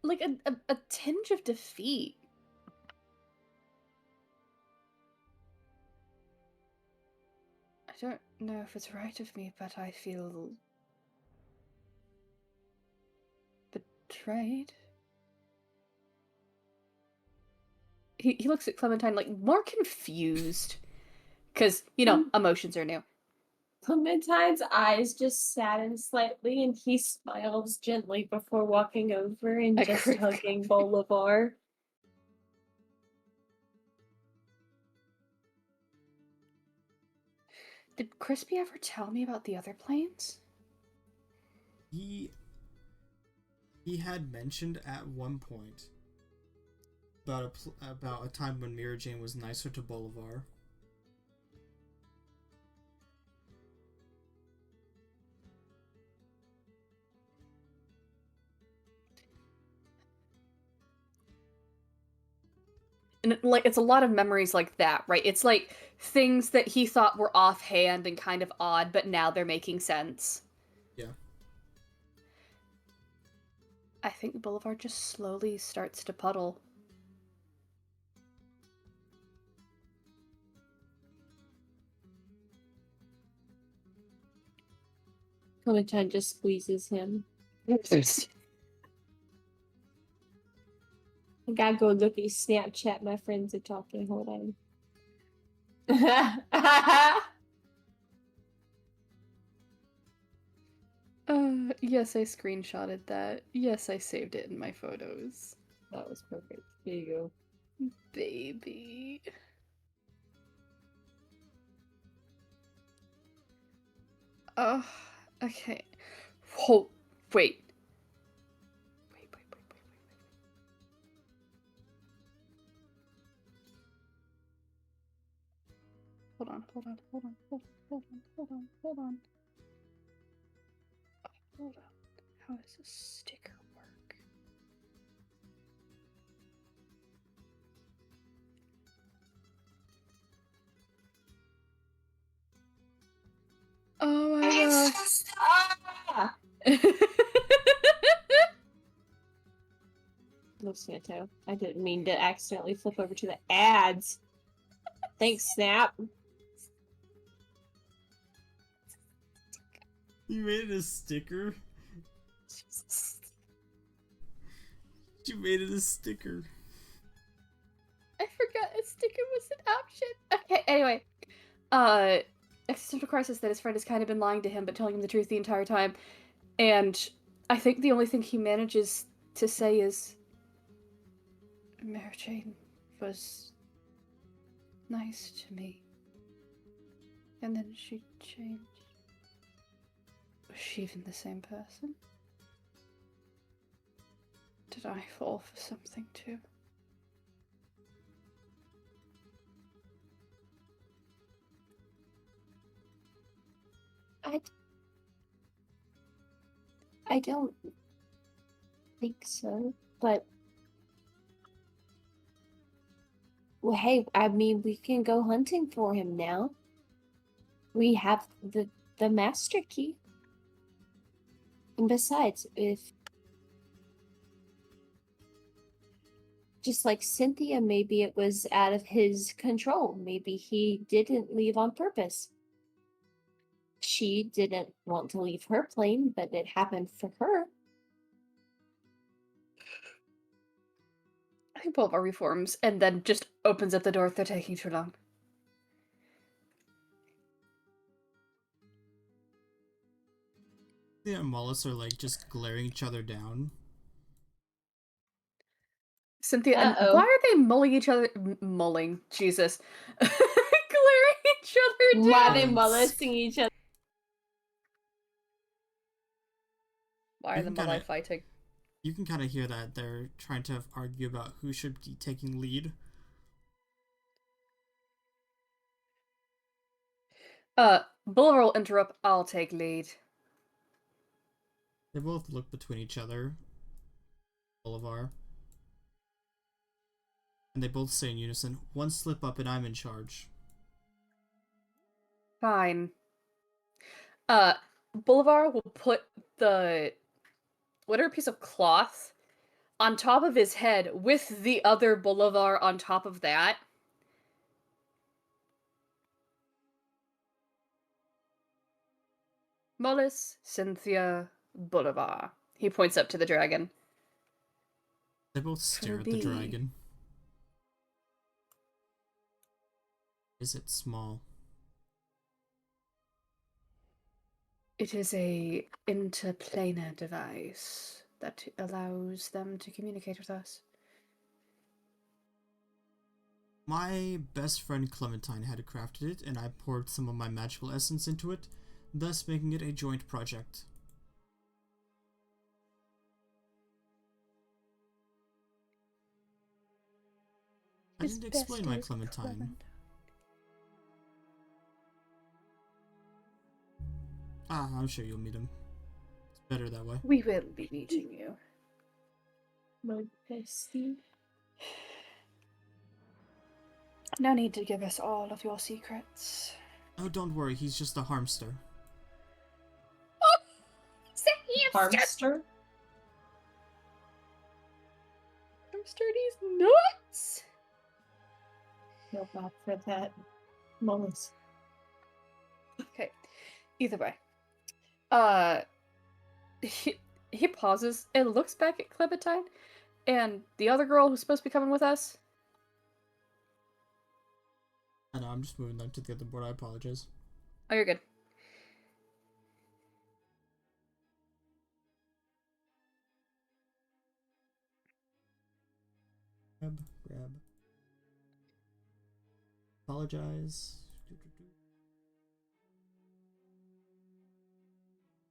like a tinge of defeat. I don't know if it's right of me, but I feel betrayed. He looks at Clementine like more confused. Because, emotions are new. Clementine's eyes just sadden slightly, and he smiles gently before walking over and just hugging Bolivar. Did Crispy ever tell me about the other planes? He had mentioned at one point about a time when Mira Jane was nicer to Bolivar. And it's a lot of memories like that, right? It's like things that he thought were offhand and kind of odd, but now they're making sense. Yeah. I think Boulevard just slowly starts to puddle. Clementine just squeezes him. I gotta go look at Snapchat. My friends are talking. Hold on. Yes, I screenshotted that. Yes, I saved it in my photos. That was perfect. Here you go. Baby. Oh, okay. Whoa, wait. Hold on. Hold on. How does a sticker work? Oh my god. No, Santo. I didn't mean to accidentally flip over to the ads. Thanks, Snap. You made it a sticker? You made it a sticker. I forgot a sticker was an option. Okay, anyway. Existential crisis that his friend has kind of been lying to him but telling him the truth the entire time. And I think the only thing he manages to say is Mary Jane was nice to me. And then she changed. Was she even the same person? Did I fall for something too? I don't think so, but well, hey, I mean, we can go hunting for him now. We have the master key. And besides, if just like Cynthia, maybe it was out of his control. Maybe he didn't leave on purpose. She didn't want to leave her plane, but it happened for her. I think Bulba reforms and then just opens up the door if they're taking too long. Yeah, and Wallace are like just glaring each other down. Cynthia, and Uh-oh. why are they mulling each other? Mulling, Jesus. Glaring each other down. Why they molesting each other? Why are the mulli fighting? You can kind of hear that they're trying to argue about who should be taking lead. Bulwer will interrupt. I'll take lead. They both look between each other. Bolivar. And they both say in unison, "One slip up and I'm in charge." Fine. Bolivar will put the whatever piece of cloth on top of his head with the other Bolivar on top of that. Mollis, Cynthia, Bolivar. He points up to the dragon. They both stare at the dragon. Is it small? It is a interplanar device that allows them to communicate with us. My best friend Clementine had crafted it, and I poured some of my magical essence into it, thus making it a joint project. I didn't explain my Clementine. I'm sure you'll meet him. It's better that way. We will be meeting you. My bestie. No need to give us all of your secrets. Oh, don't worry, he's just a harmster. Harmster? Hamster, these nuts! Feel bad for that. Mollis. Okay. Either way. He pauses and looks back at Clementine and the other girl who's supposed to be coming with us. I know, I'm just moving them to the other board, I apologize. Oh, you're good. Grab. Apologize.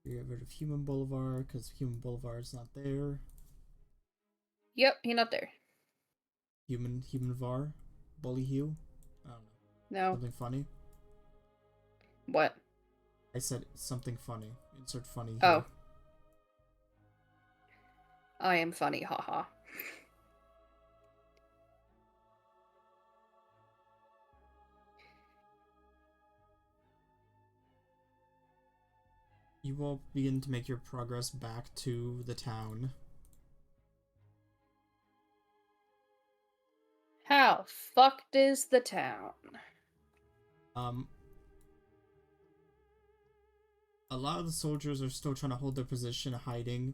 We get rid of Human Boulevard, because Human Boulevard is not there. Yep, he's not there. Human Var? Bully Hugh? I don't know. No. Something funny? What? I said something funny. Insert funny here. Oh. I am funny, haha. You will begin to make your progress back to the town. How fucked is the town? A lot of the soldiers are still trying to hold their position, hiding.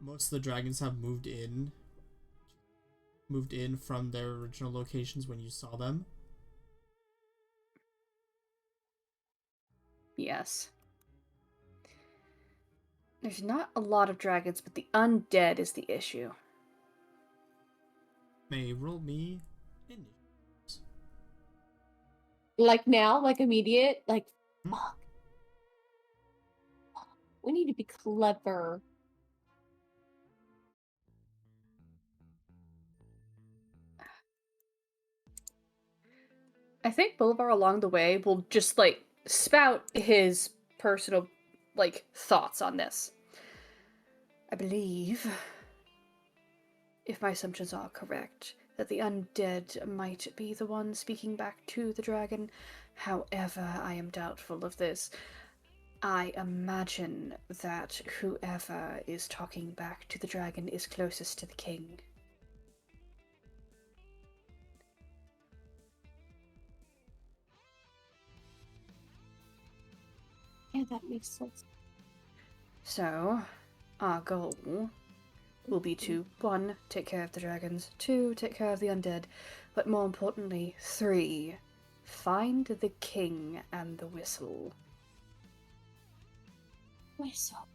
Most of the dragons have moved in from their original locations when you saw them. Yes. There's not a lot of dragons, but the undead is the issue. may roll me initiatives. Like now, like immediate, like Hmm? fuck. We need to be clever. I think Bolivar along the way will just like spout his personal like thoughts on this. I believe, if my assumptions are correct, that the undead might be the one speaking back to the dragon. However, I am doubtful of this. I imagine that whoever is talking back to the dragon is closest to the king. Yeah, that makes sense. So, our goal will be to 1. Take care of the dragons, 2. Take care of the undead, but more importantly, 3. Find the king and the whistle. Whistle.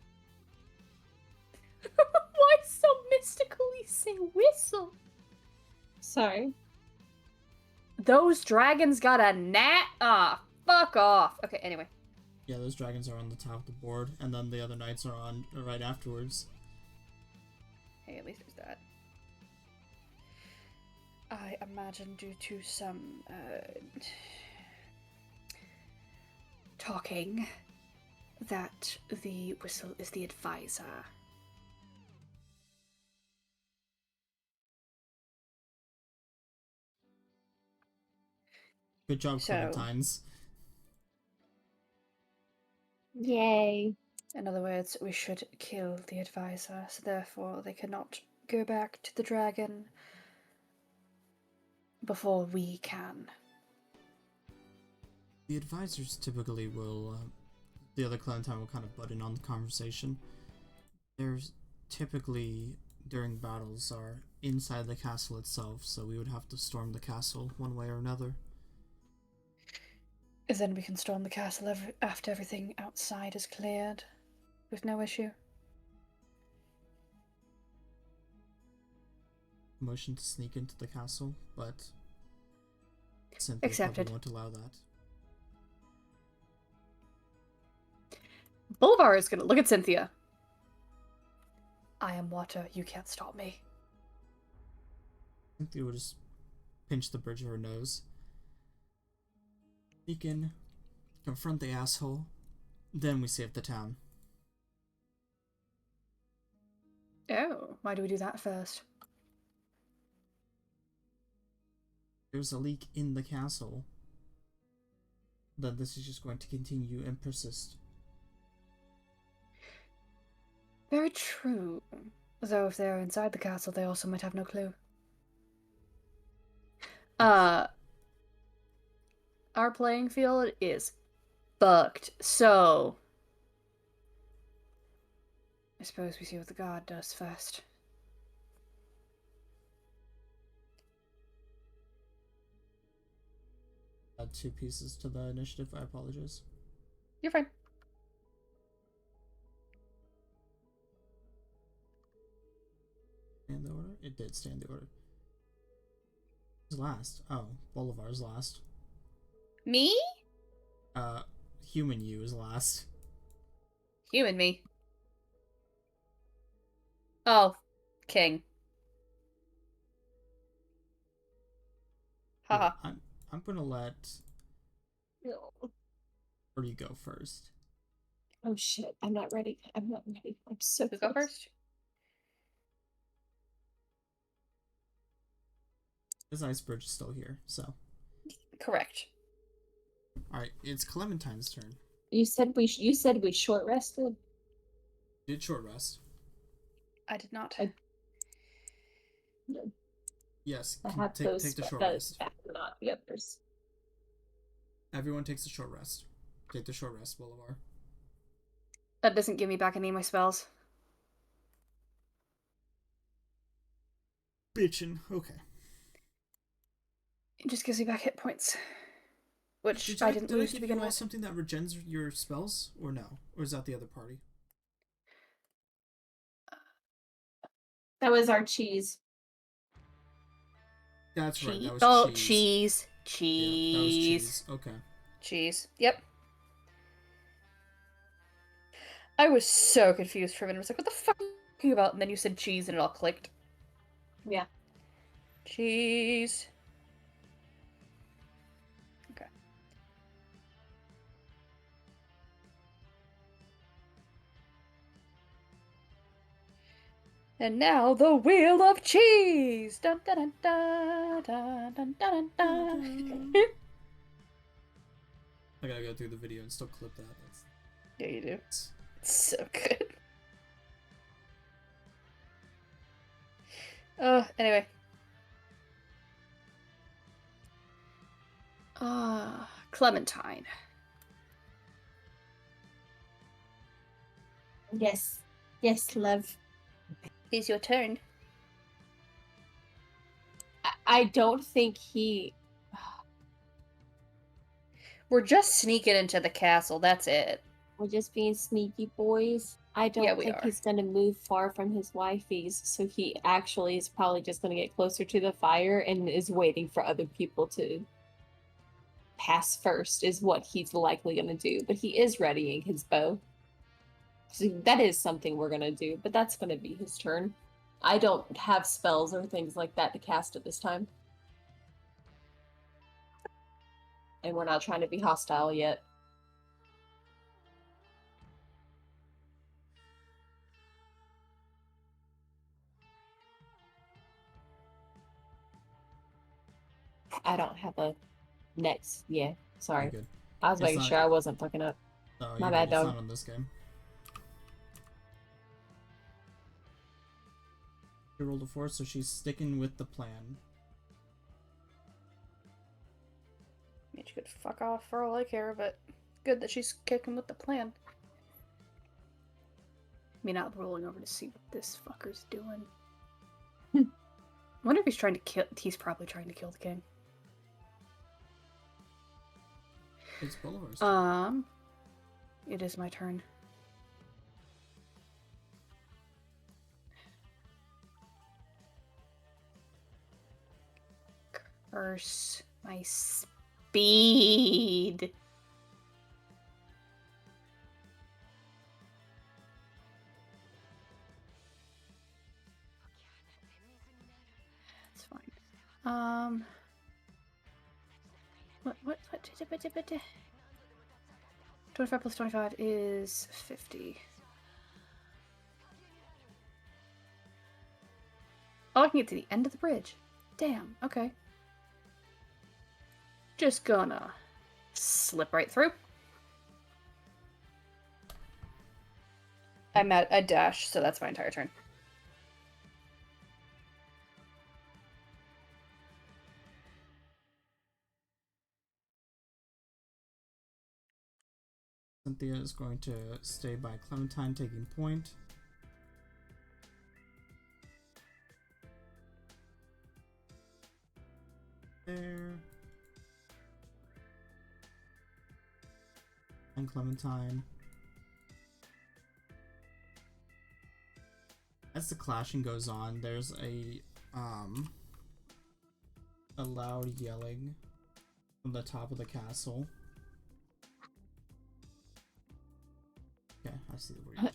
Why so mystically say whistle? Sorry. Those dragons got a gnat? Ah, fuck off. Okay, anyway. Yeah, those dragons are on the top of the board, and then the other knights are on right afterwards. Hey, at least there's that. I imagine due to some, talking, that the whistle is the advisor. Good job, So- Clementines. Yay. In other words, we should kill the advisor, so therefore they cannot go back to the dragon before we can. The advisors typically will, the other Clementine will kind of butt in on the conversation. There's typically, during battles, are inside the castle itself, so we would have to storm the castle one way or another. Then we can storm the castle after everything outside is cleared, with no issue. Motion to sneak into the castle, but Cynthia Accepted. probably won't allow that. Bolivar is gonna look at Cynthia. I am water, you can't stop me. Cynthia will just pinch the bridge of her nose. Sneak in, confront the asshole, then we save the town. Oh, why do we do that first? There's a leak in the castle. Then this is just going to continue and persist. Very true. Though if they're inside the castle, they also might have no clue. Our playing field is fucked, so I suppose we see what the guard does first. Add 2 pieces to the initiative, I apologize. You're fine. Stay in the order? It did stay in the order. Who's last? Oh, Bolivar's last. Me? Human you is last. Human me. Oh, king. Haha. Yeah, I'm gonna let No. Birdie go first. Oh shit, I'm not ready. I'm not ready. I'm so Who go close. first? This ice bridge is still here, so. Correct. Alright, it's Clementine's turn. You said we short rested. Did short rest. I did not. Yes, I have those take the short that rest. not the others. Everyone takes the short rest. Take the short rest, Bolivar. That doesn't give me back any of my spells. Bitchin'. Okay. It just gives me back hit points. Which Did I didn't lose to give begin you all with. something that regens your spells, or no? Or is that the other party? That was our cheese. That's right. That was Oh, cheese. cheese. Yeah, that was cheese. Okay. Cheese. Yep. I was so confused for a minute. I was like, what the fuck are you talking about? And then you said cheese and it all clicked. Yeah. Cheese. Okay. And now the wheel of cheese. Dun dun dun dun dun dun dun dun. I gotta go through the video and still clip that. That's... Yeah, you do. It's so good. Anyway. Clementine. Yes. Yes, love. It's your turn. I don't think he. We're just sneaking into the castle, that's it. We're just being sneaky boys. I don't Yeah, we think are. he's gonna move far from his wifeys, so he actually is probably just gonna get closer to the fire and is waiting for other people to pass first, is what he's likely gonna do. But he is readying his bow. So that is something we're gonna do, but that's gonna be his turn. I don't have spells or things like that to cast at this time. And we're not trying to be hostile yet. I don't have a next. Yeah, sorry. You're good. I was It's making not- sure I wasn't fucking up. Oh, My you're bad, good. It's dog. not on this game. She rolled a 4, so she's sticking with the plan. I mean, she could fuck off for all I care, but good that she's kicking with the plan. Me not rolling over to see what this fucker's doing. I wonder if he's trying to kill. He's probably trying to kill the king. It's Bolivar's turn. It is my turn. Curse my speed. That's fine. What 25 plus 25 is 50. Oh, I can get to the end of the bridge. Damn, okay. Just gonna slip right through. I'm at a dash, so that's my entire turn. Cynthia is going to stay by Clementine, taking point. There. And Clementine. As the clashing goes on, there's a loud yelling from the top of the castle. Okay, I see the word.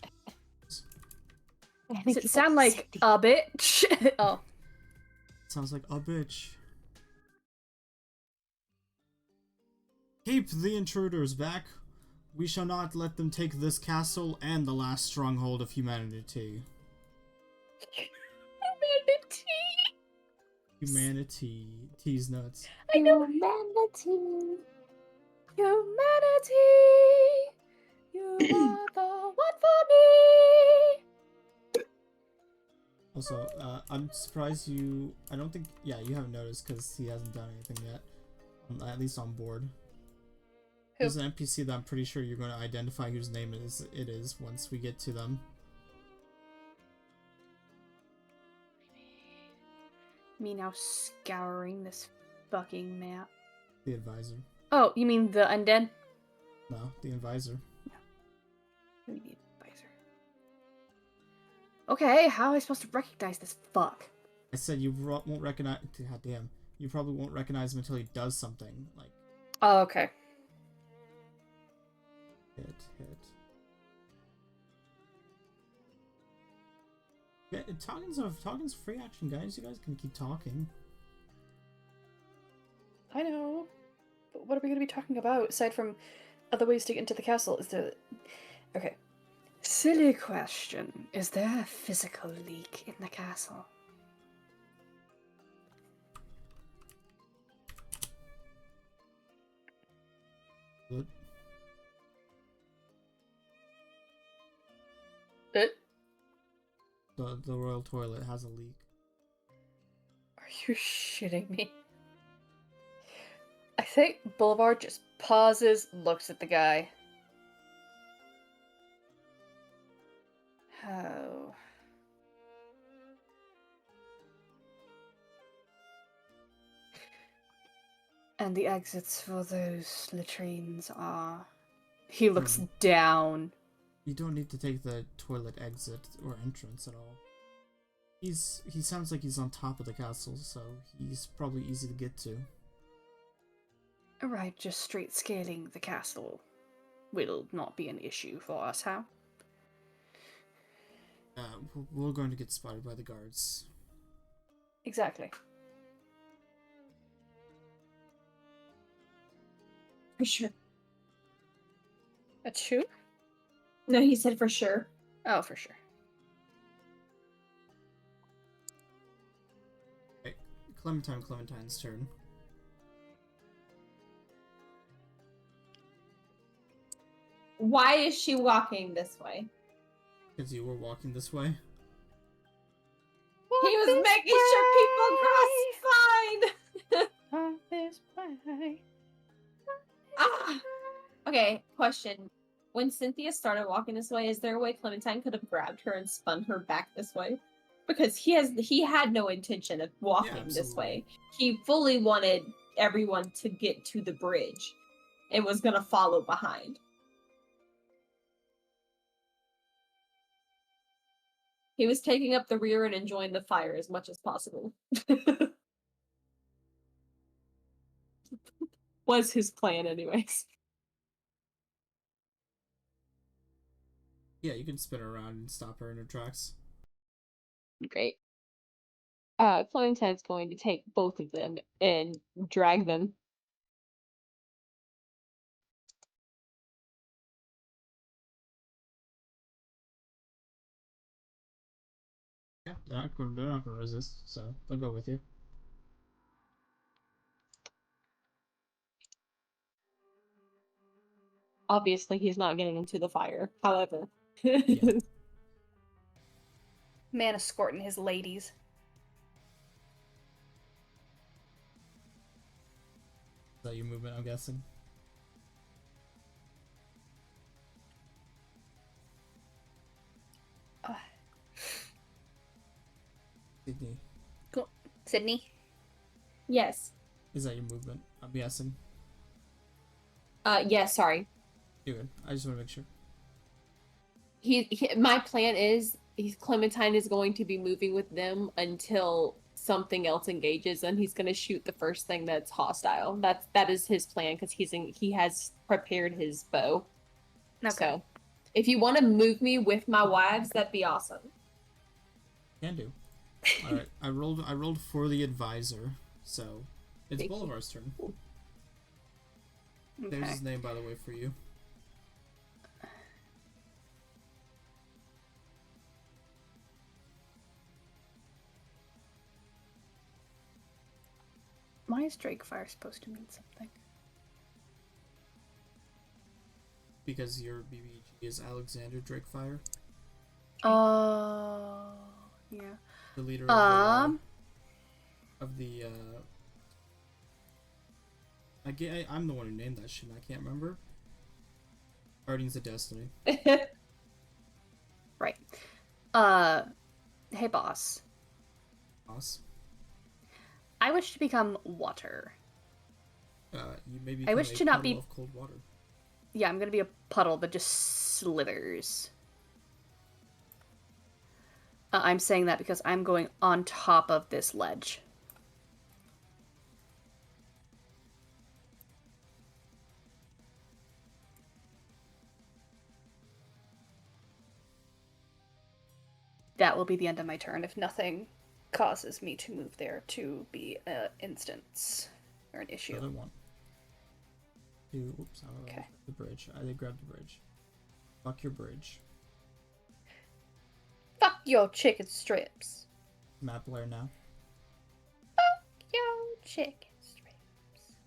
Does it sound like a bitch? Oh. Sounds like a bitch. Keep the intruders back. We shall not let them take this castle and the last stronghold of humanity. Humanity. Tease nuts. I know. Humanity. Humanity. You are the one for me. Also, I'm surprised you... I don't think... Yeah, you haven't noticed because he hasn't done anything yet. At least on board. Who? There's an NPC that I'm pretty sure you're going to identify whose name it is once we get to them. Me now scouring this fucking map. The advisor. Oh, you mean the undead? No, the advisor. We need advisor. Okay, how am I supposed to recognize this fuck? I said you won't recognize... God damn. You probably won't recognize him until he does something like Oh, okay. hit. Yeah, talking's free action, guys. You guys can keep talking. I know. But what are we going to be talking about aside from other ways to get into the castle? Is there. Okay. Silly question. Is there a physical leak in the castle? Good. The royal toilet has a leak. Are you shitting me? I think Boulevard just pauses, looks at the guy. How? And the exits for those latrines are... He looks Hmm. down. You don't need to take the toilet exit or entrance at all. He sounds like he's on top of the castle, so he's probably easy to get to. Right, just straight scaling the castle will not be an issue for us, how? We're going to get spotted by the guards. Exactly. For sure. That's true? No, he said for sure. Oh, for sure. Okay, Clementine's turn. Why is she walking this way? Because you were walking this way. He was making sure people crossed fine. On this way. Ah. Okay, question. When Cynthia started walking this way, is there a way Clementine could have grabbed her and spun her back this way? Because he had no intention of walking this way. He fully wanted everyone to get to the bridge and was gonna follow behind. He was taking up the rear and enjoying the fire as much as possible. Was his plan anyways. Yeah, you can spin her around and stop her in her tracks. Great. Clementine's going to take both of them and drag them. Yeah, they're not gonna resist, so they'll go with you. Obviously, he's not getting into the fire. However. Yeah. Man escorting his ladies. Is that your movement, I'm guessing? Sydney. Cool. Sydney? Yes. Is that your movement? I'm guessing. Yeah, sorry. You're good. I just want to make sure. My plan is Clementine is going to be moving with them until something else engages, and he's going to shoot the first thing that's hostile. That is his plan because he has prepared his bow. Okay. So, if you want to move me with my wives, that'd be awesome. Can do. All right. I rolled for the advisor, so it's Thank you. Bolivar's turn. Okay. There's his name, by the way, for you. Why is Drakefire supposed to mean something? Because your BBG is Alexander Drakefire, Oh, yeah. the leader of the I'm the one who named that shit. I can't remember. Guardians of Destiny. Right. Hey boss. Boss. I wish to become water. You maybe. I wish to not be of cold water. Yeah, I'm gonna be a puddle that just slithers. I'm saying that because I'm going on top of this ledge. that will be the end of my turn if nothing causes me to move there to be an instance or an issue. Other one. Oops, I Okay. grabbed the bridge. I did grab the bridge. Fuck your bridge. Fuck your chicken strips. Map layer now. Your chicken strips.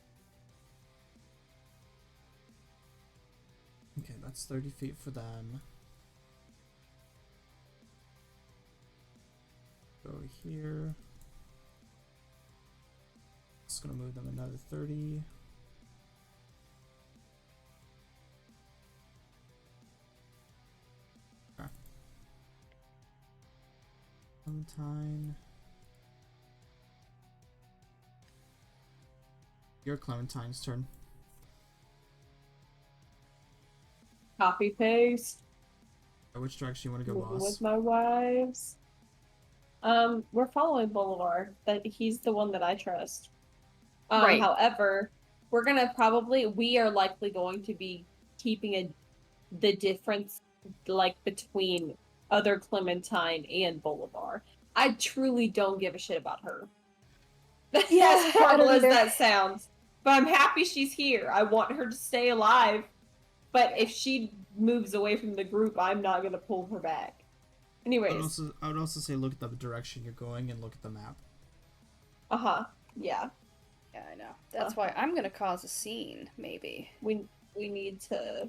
Okay, that's 30 feet for them. Go here. Just gonna move them another 30. Okay. Clementine. Your Clementine's turn. Copy paste. Which direction you want to go, Moving boss? with my wives. We're following Boulevard. That he's the one that I trust. Right. However, we are likely going to be keeping the difference like between other Clementine and Boulevard. I truly don't give a shit about her. Yeah, As I horrible don't as either. that sounds. But I'm happy she's here. I want her to stay alive. But if she moves away from the group, I'm not gonna pull her back. Anyways. I would also say look at the direction you're going and look at the map. Yeah. Yeah, I know. That's why I'm gonna cause a scene, maybe. We need to.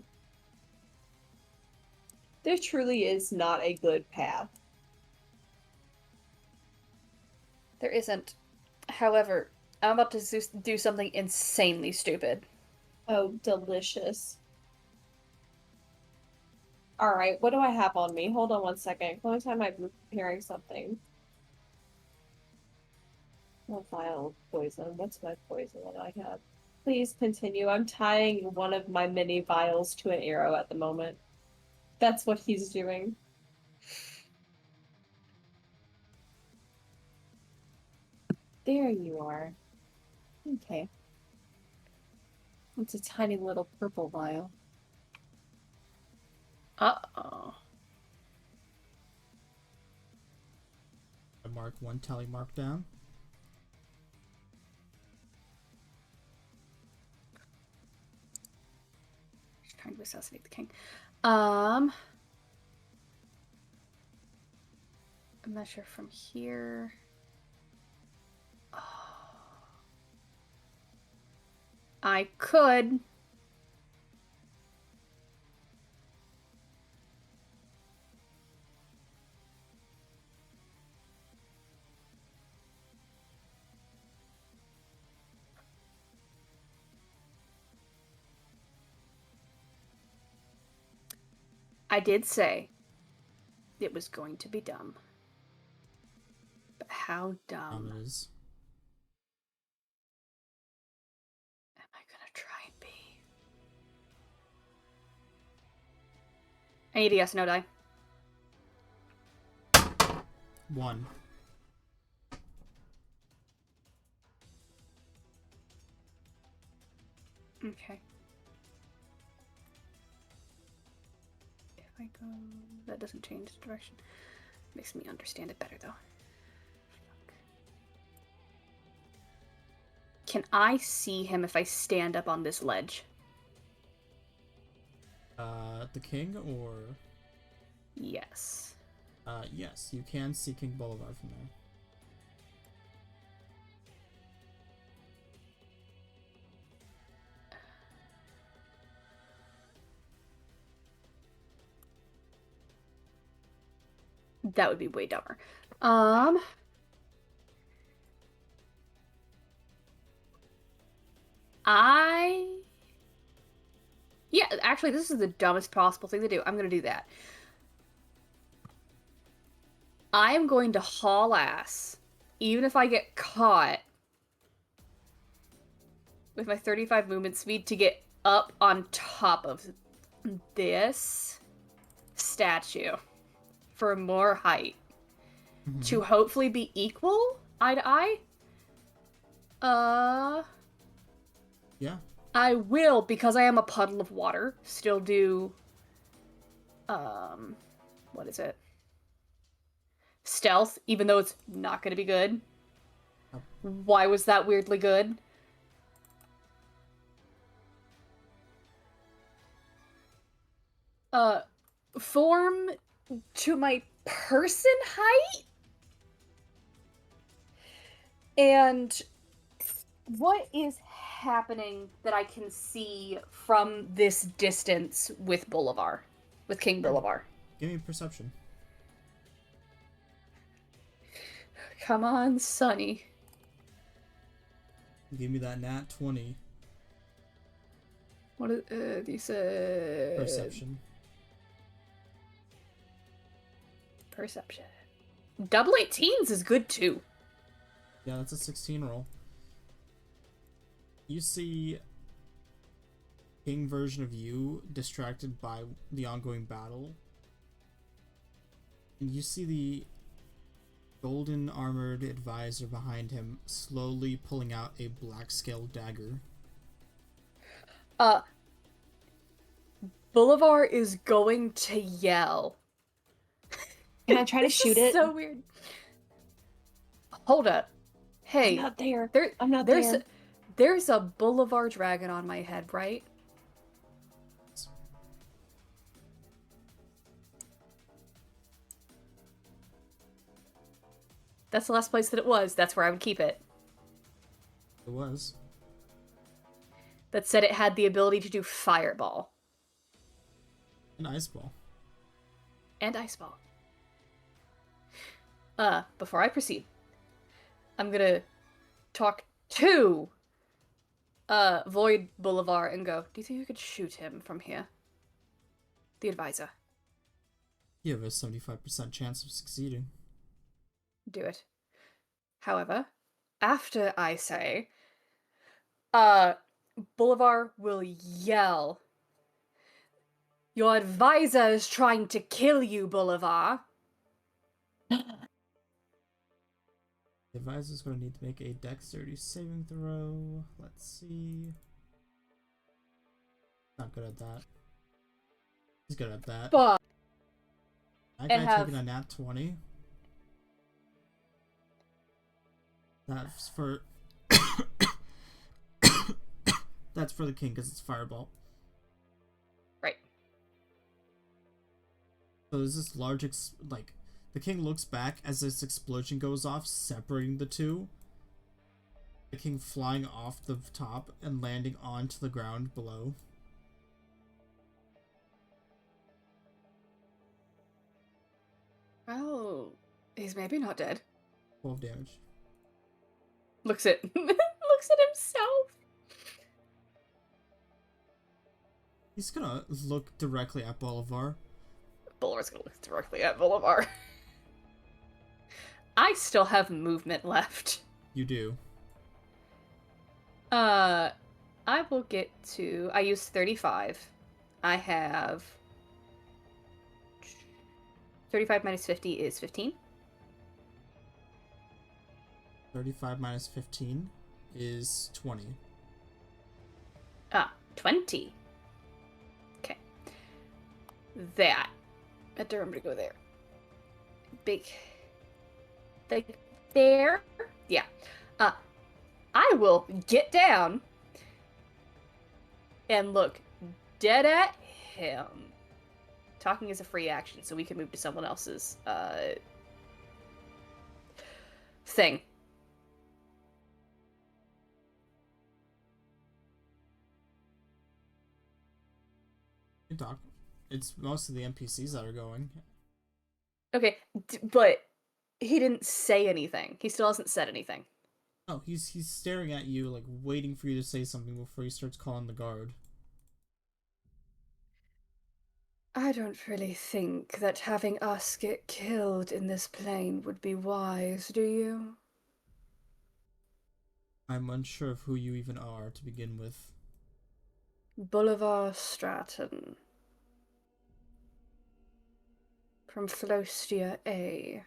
There truly is not a good path. There isn't. However, I'm about to do something insanely stupid. Oh, delicious. Alright, what do I have on me? Hold on one second. Clementine might be preparing something. What vial of poison? What's my poison that I have? Please continue. I'm tying one of my mini vials to an arrow at the moment. That's what he's doing. There you are. Okay. It's a tiny little purple vial. Uh-oh. I mark one tally mark down. She's trying to assassinate the king. Measure from here. I could. I did say it was going to be dumb. But how dumb It is. am I gonna try and be? I need a yes, no die. 1. Okay. If I go... That doesn't change the direction. Makes me understand it better, though. Fuck. Can I see him if I stand up on this ledge? The king or... Yes. Yes, you can see King Boulevard from there. That would be way dumber. Yeah, actually, this is the dumbest possible thing to do. I'm gonna do that. I am going to haul ass, even if I get caught, with my 35 movement speed to get up on top of this statue for more height. Mm-hmm. To hopefully be equal eye to eye. Yeah. I will, because I am a puddle of water, still do what is it? stealth, even though it's not going to be good. Why was that weirdly good? Form to my person height? And what is happening that I can see from this distance with Bolivar? With King Bolivar? Give me a perception. Come on, Sonny. Give me that nat 20 What is, you said... perception. Perception. Double 18s is good too. Yeah, that's a 16 roll. You see King version of you distracted by the ongoing battle. And you see the golden armored advisor behind him slowly pulling out a black scale dagger. Bolivar is going to yell. Can I try to shoot it? So weird. Hold up. Hey, I'm not there. there, I'm not there's there. there's a Bolivar dragon on my head, right? That's the last place that it was. That's where I would keep it. It was. That said it had the ability to do fireball An ice ball. and ice ball. Before I proceed, I'm gonna talk to Void Bolivar and go, do you think you could shoot him from here? The advisor. You have a 75% chance of succeeding. Do it. However, after I say, Bolivar will yell, your advisor is trying to kill you, Bolivar. The advisor's going to need to make a dexterity saving throw. Let's see. Not good at that. He's good at that. But That and guy have- taking a nat 20. That's for... That's for the king, because it's fireball. right. So there's this large, the king looks back as this explosion goes off, separating the two. The king flying off the top and landing onto the ground below. Well, he's maybe not dead. 12 damage. Looks at looks at himself. He's gonna look directly at Bolivar. Bolivar's gonna look directly at Bolivar. I still have movement left. You do. I will get to... I used 35. I have... 35 minus 50 is 15. 35 minus 15 is 20. 20. Okay. That. I have to remember to go there. Big there? Yeah. I will get down and look dead at him. Talking is a free action, so we can move to someone else's, thing. You talk. It's most of the NPCs that are going. Okay, but he didn't say anything. He still hasn't said anything. Oh, he's staring at you, like, waiting for you to say something before he starts calling the guard. I don't really think that having us get killed in this plane would be wise, do you? I'm unsure of who you even are to begin with. Bolivar Stratton. From Flostia A.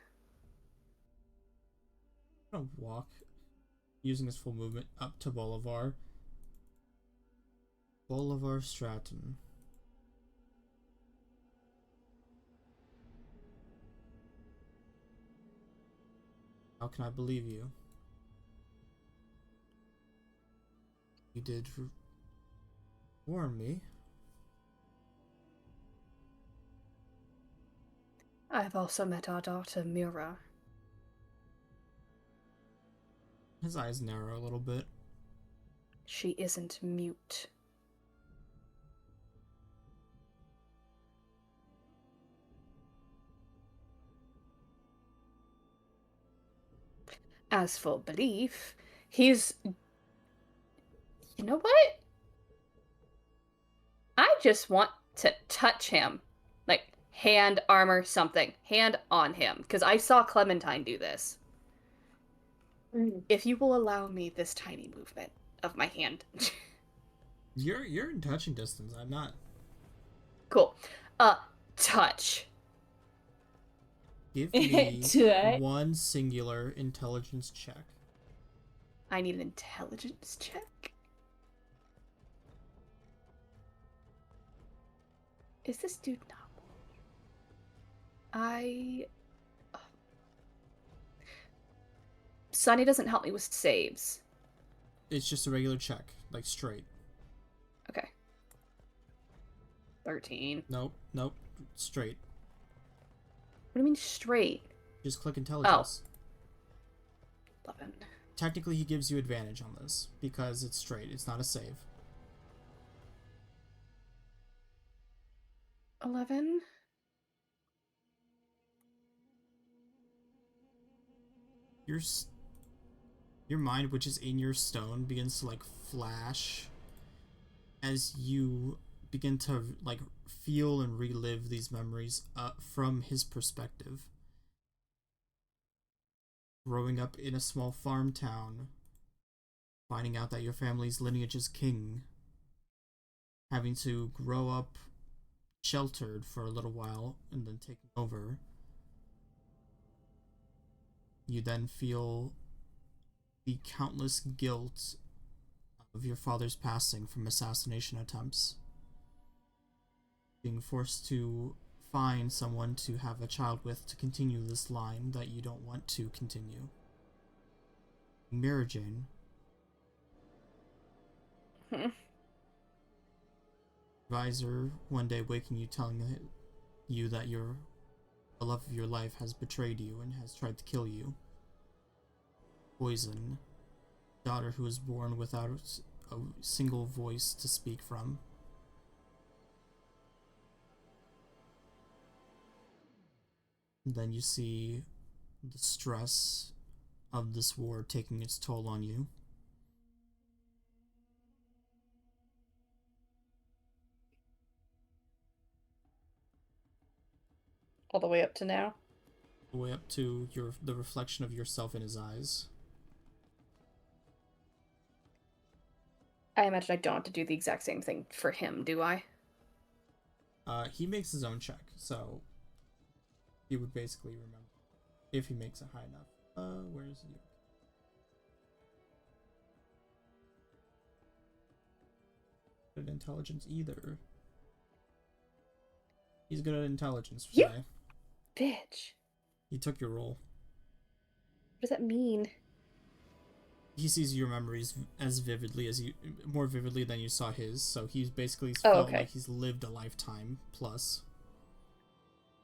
I'm gonna walk, using his full movement, up to Bolivar. Bolivar Stratton. How can I believe you? You did warn me. I've also met our daughter, Mira. His eyes narrow a little bit. She isn't mute. As for belief, he's... You know what? I just want to touch him. Like, hand, armor, something. Hand on him. Because I saw Clementine do this. If you will allow me this tiny movement of my hand. You're in touching distance. I'm not. Cool. Touch. Give me Today? one singular intelligence check. I need an intelligence check. Is this dude not? Sunny doesn't help me with saves. It's just a regular check, like straight. Okay. 13. Nope, straight. What do you mean straight? Just click intelligence. 11. Technically, he gives you advantage on this because it's straight. It's not a save. 11. Your mind, which is in your stone, begins to like flash as you begin to like feel and relive these memories from his perspective. Growing up in a small farm town, finding out that your family's lineage is king, having to grow up sheltered for a little while and then taking over. You then feel the countless guilt of your father's passing from assassination attempts. Being forced to find someone to have a child with to continue this line that you don't want to continue. Mira Jane. Advisor one day waking you, telling you that the love of your life has betrayed you and has tried to kill you. Poison. Daughter who was born without a single voice to speak from. Then you see the stress of this war taking its toll on you. All the way up to now. The way up to the reflection of yourself in his eyes. I imagine I don't have to do the exact same thing for him, do I? He makes his own check, so he would basically remember if he makes it high enough. Where is he? Good at intelligence either. He's good at intelligence You today. bitch. He took your role. What does that mean? He sees your memories as vividly as more vividly than you saw his, so he's basically felt okay. like he's lived a lifetime plus.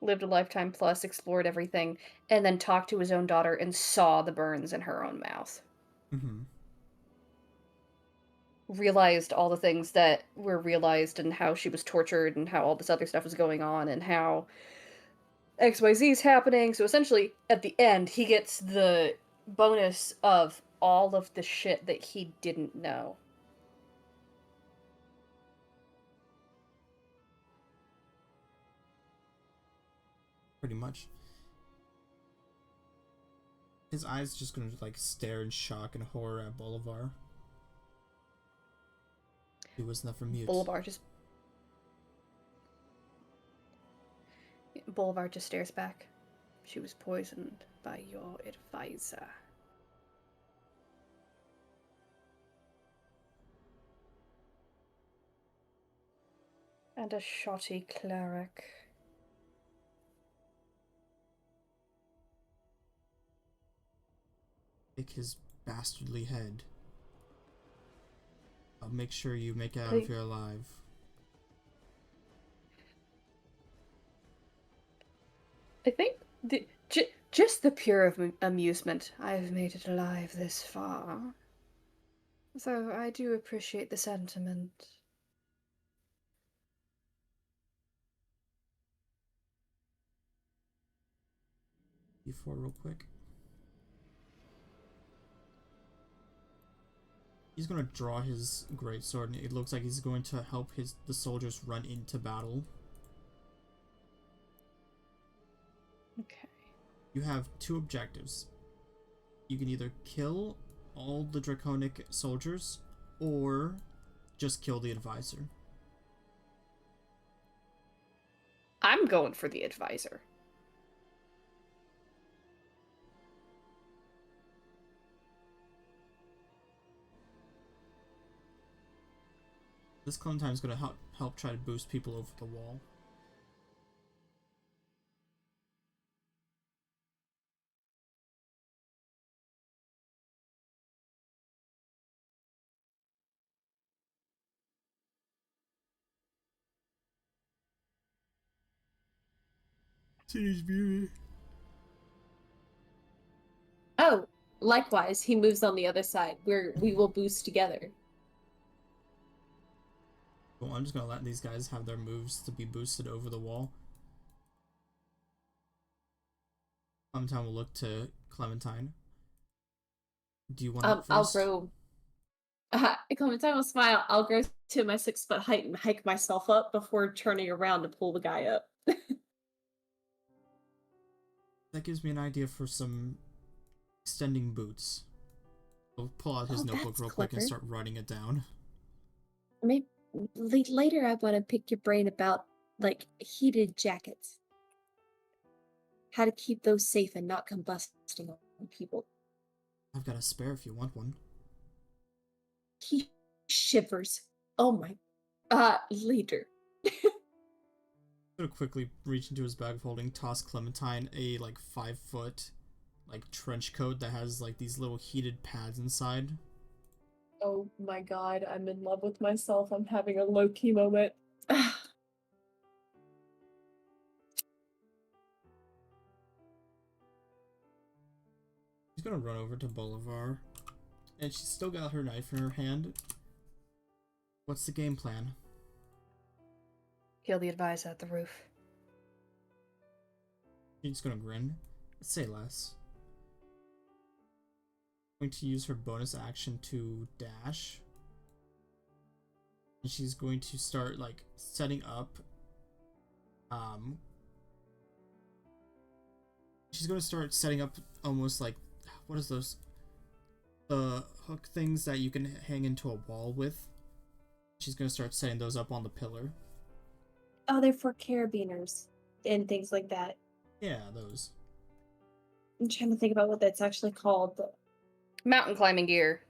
Lived a lifetime plus, explored everything, and then talked to his own daughter and saw the burns in her own mouth. Mm-hmm. Realized all the things that were realized and how she was tortured and how all this other stuff was going on and how XYZ is happening. So essentially, at the end, he gets the bonus of all of the shit that he didn't know. Pretty much. His eyes just gonna like stare in shock and horror at Bolivar. He was never mute. Bolivar just stares back. She was poisoned by your advisor. And a shoddy cleric. Take his bastardly head. I'll make sure you make it out I- of here alive. I think just the pure amusement I've made it alive this far. So I do appreciate the sentiment. E4 real quick. He's gonna draw his greatsword, and it looks like he's going to help the soldiers run into battle. Okay. You have two objectives. You can either kill all the draconic soldiers, or just kill the advisor. I'm going for the advisor. This Clementine's gonna help try to boost people over the wall. Teenage Beauty. Oh, likewise, he moves on the other side, where we will boost together. Well, I'm just gonna let these guys have their moves to be boosted over the wall. Clementine will look to Clementine. Do you want to I'll first? grow. Clementine will smile. I'll grow to my 6 foot height and hike myself up before turning around to pull the guy up. That gives me an idea for some extending boots. He'll pull out his notebook that's real quick and clever. start writing it down. Maybe later I want to pick your brain about like heated jackets. How to keep those safe and not combusting on people. I've got a spare if you want one. He shivers. Oh my. Later. Gonna quickly reach into his bag of holding, toss Clementine a like 5 foot like trench coat that has like these little heated pads inside. Oh my god, I'm in love with myself. I'm having a low-key moment. She's gonna run over to Bolivar, and she's still got her knife in her hand. What's the game plan? Kill the advisor at the roof. She's gonna grin. Say less. Going to use her bonus action to dash. And she's going to start like setting up she's going to start setting up almost like, what is those, the hook things that you can hang into a wall with. She's going to start setting those up on the pillar. Oh, they're for carabiners and things like that. Yeah, those. I'm trying to think about what that's actually called. Mountain climbing gear.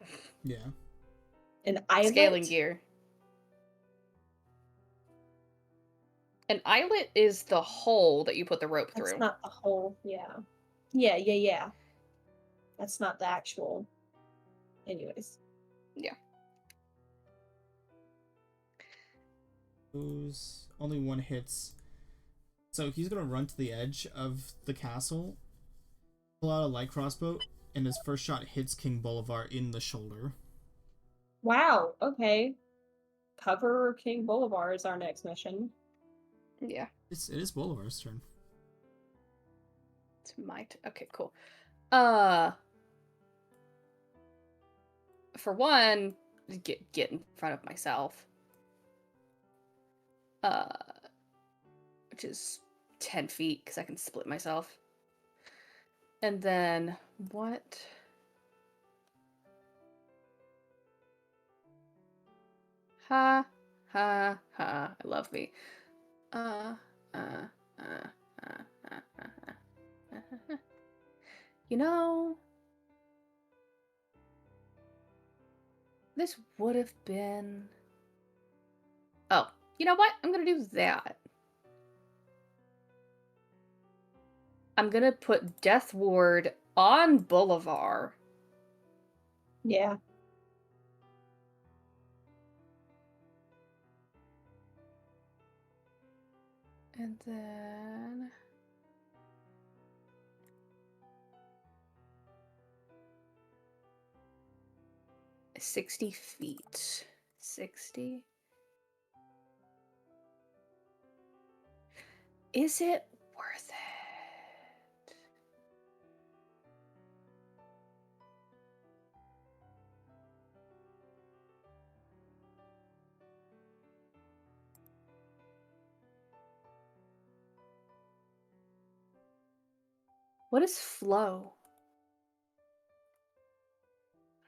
Yeah. An eyelet? Scaling gear. An eyelet is the hole that you put the rope That's through. not the hole. Yeah. Yeah. That's not the actual. Anyways. Yeah. Those only one hits. So he's gonna run to the edge of the castle, pull out a light crossbow, and his first shot hits King Bolivar in the shoulder. Wow. Okay. Cover King Bolivar is our next mission. Yeah. It is Bolivar's turn. It's my okay, cool. For one, get in front of myself. Which is 10 feet, because I can split myself. And then, what? Ha, ha, ha. I love me. You know, this would have been... Oh, you know what? I'm gonna do that. I'm gonna put Death Ward on Bolivar Yeah. And then 60 feet. 60. Is it worth it? What is flow?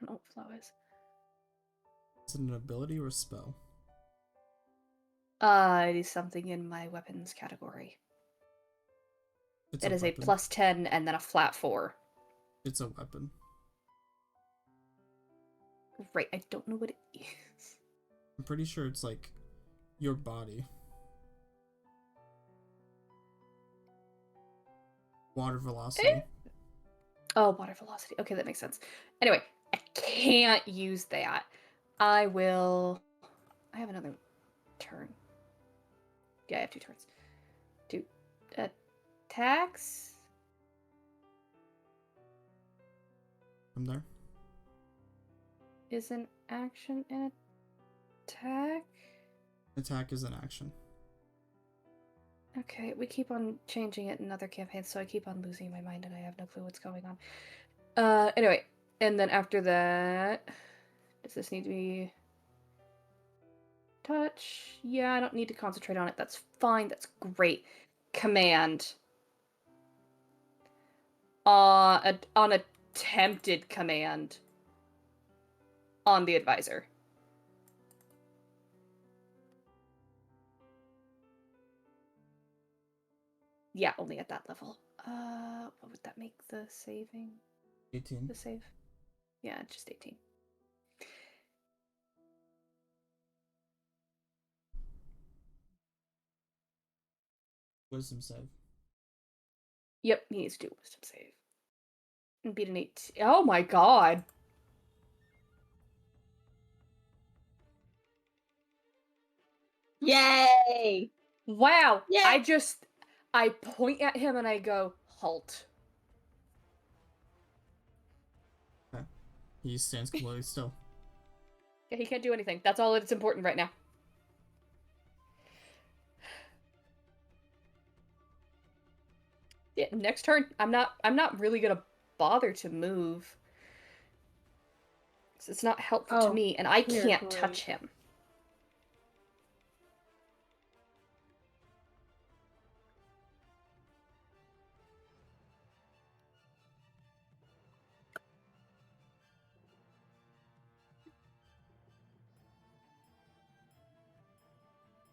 I don't know what flow is. Is it an ability or a spell? It is something in my weapons category. It's It is weapon. a plus 10 and then a flat 4. It's a weapon. Right, I don't know what it is. I'm pretty sure it's like your body. Water velocity. Oh, water velocity. Okay, that makes sense. Anyway, I can't use that. I have another turn. Yeah, I have 2 turns. 2 attacks. I'm there. Is an action an attack? Attack is an action. Okay, we keep on changing it in other campaigns, so I keep on losing my mind and I have no clue what's going on. Anyway, and then after that, does this need to be touch? Yeah, I don't need to concentrate on it. That's fine. That's great. Command. On attempted command on the advisor. Yeah, only at that level. What would that make the saving? 18. The save? Yeah, just 18. Wisdom save. Yep, he needs to do a wisdom save. And beat an 8. Oh my god! Yay! Wow! Yeah. I point at him and I go, halt. Okay. He stands completely still. Yeah, he can't do anything. That's all that's important right now. Yeah, next turn, I'm not really gonna bother to move. It's not helpful to Oh, me, and I you're can't great. touch him.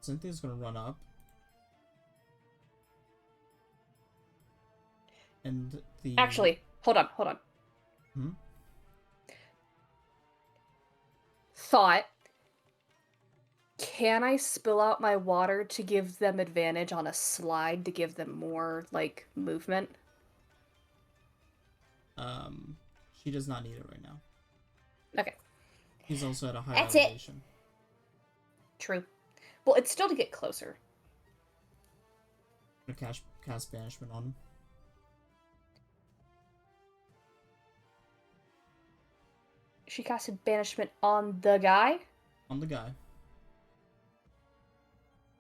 Cynthia's gonna run up. And the... Actually, hold on. Hmm? Thought. Can I spill out my water to give them advantage on a slide to give them more, like, movement? She does not need it right now. Okay. He's also at a high That's it. elevation. True. Well, it's still to get closer. I'm gonna cast banishment on him. She casted banishment on the guy. On the guy.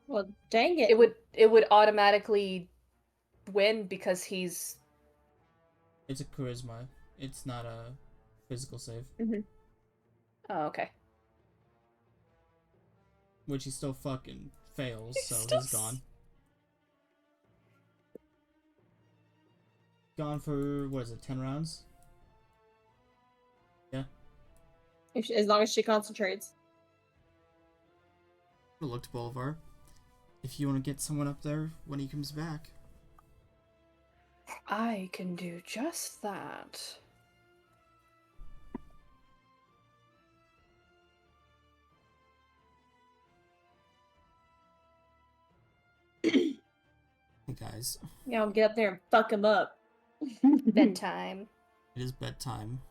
Well, dang it. It would automatically win because he's... It's a charisma. It's not a physical save. Mm-hmm. Oh, okay. Which he still fucking fails, so Still he's gone. Gone for, what is it, 10 rounds? Yeah. As long as she concentrates. I'll look to Bolivar. If you want to get someone up there when he comes back. I can do just that. Hey guys. Yeah, I'll get up there and fuck him up. Bedtime. It is bedtime.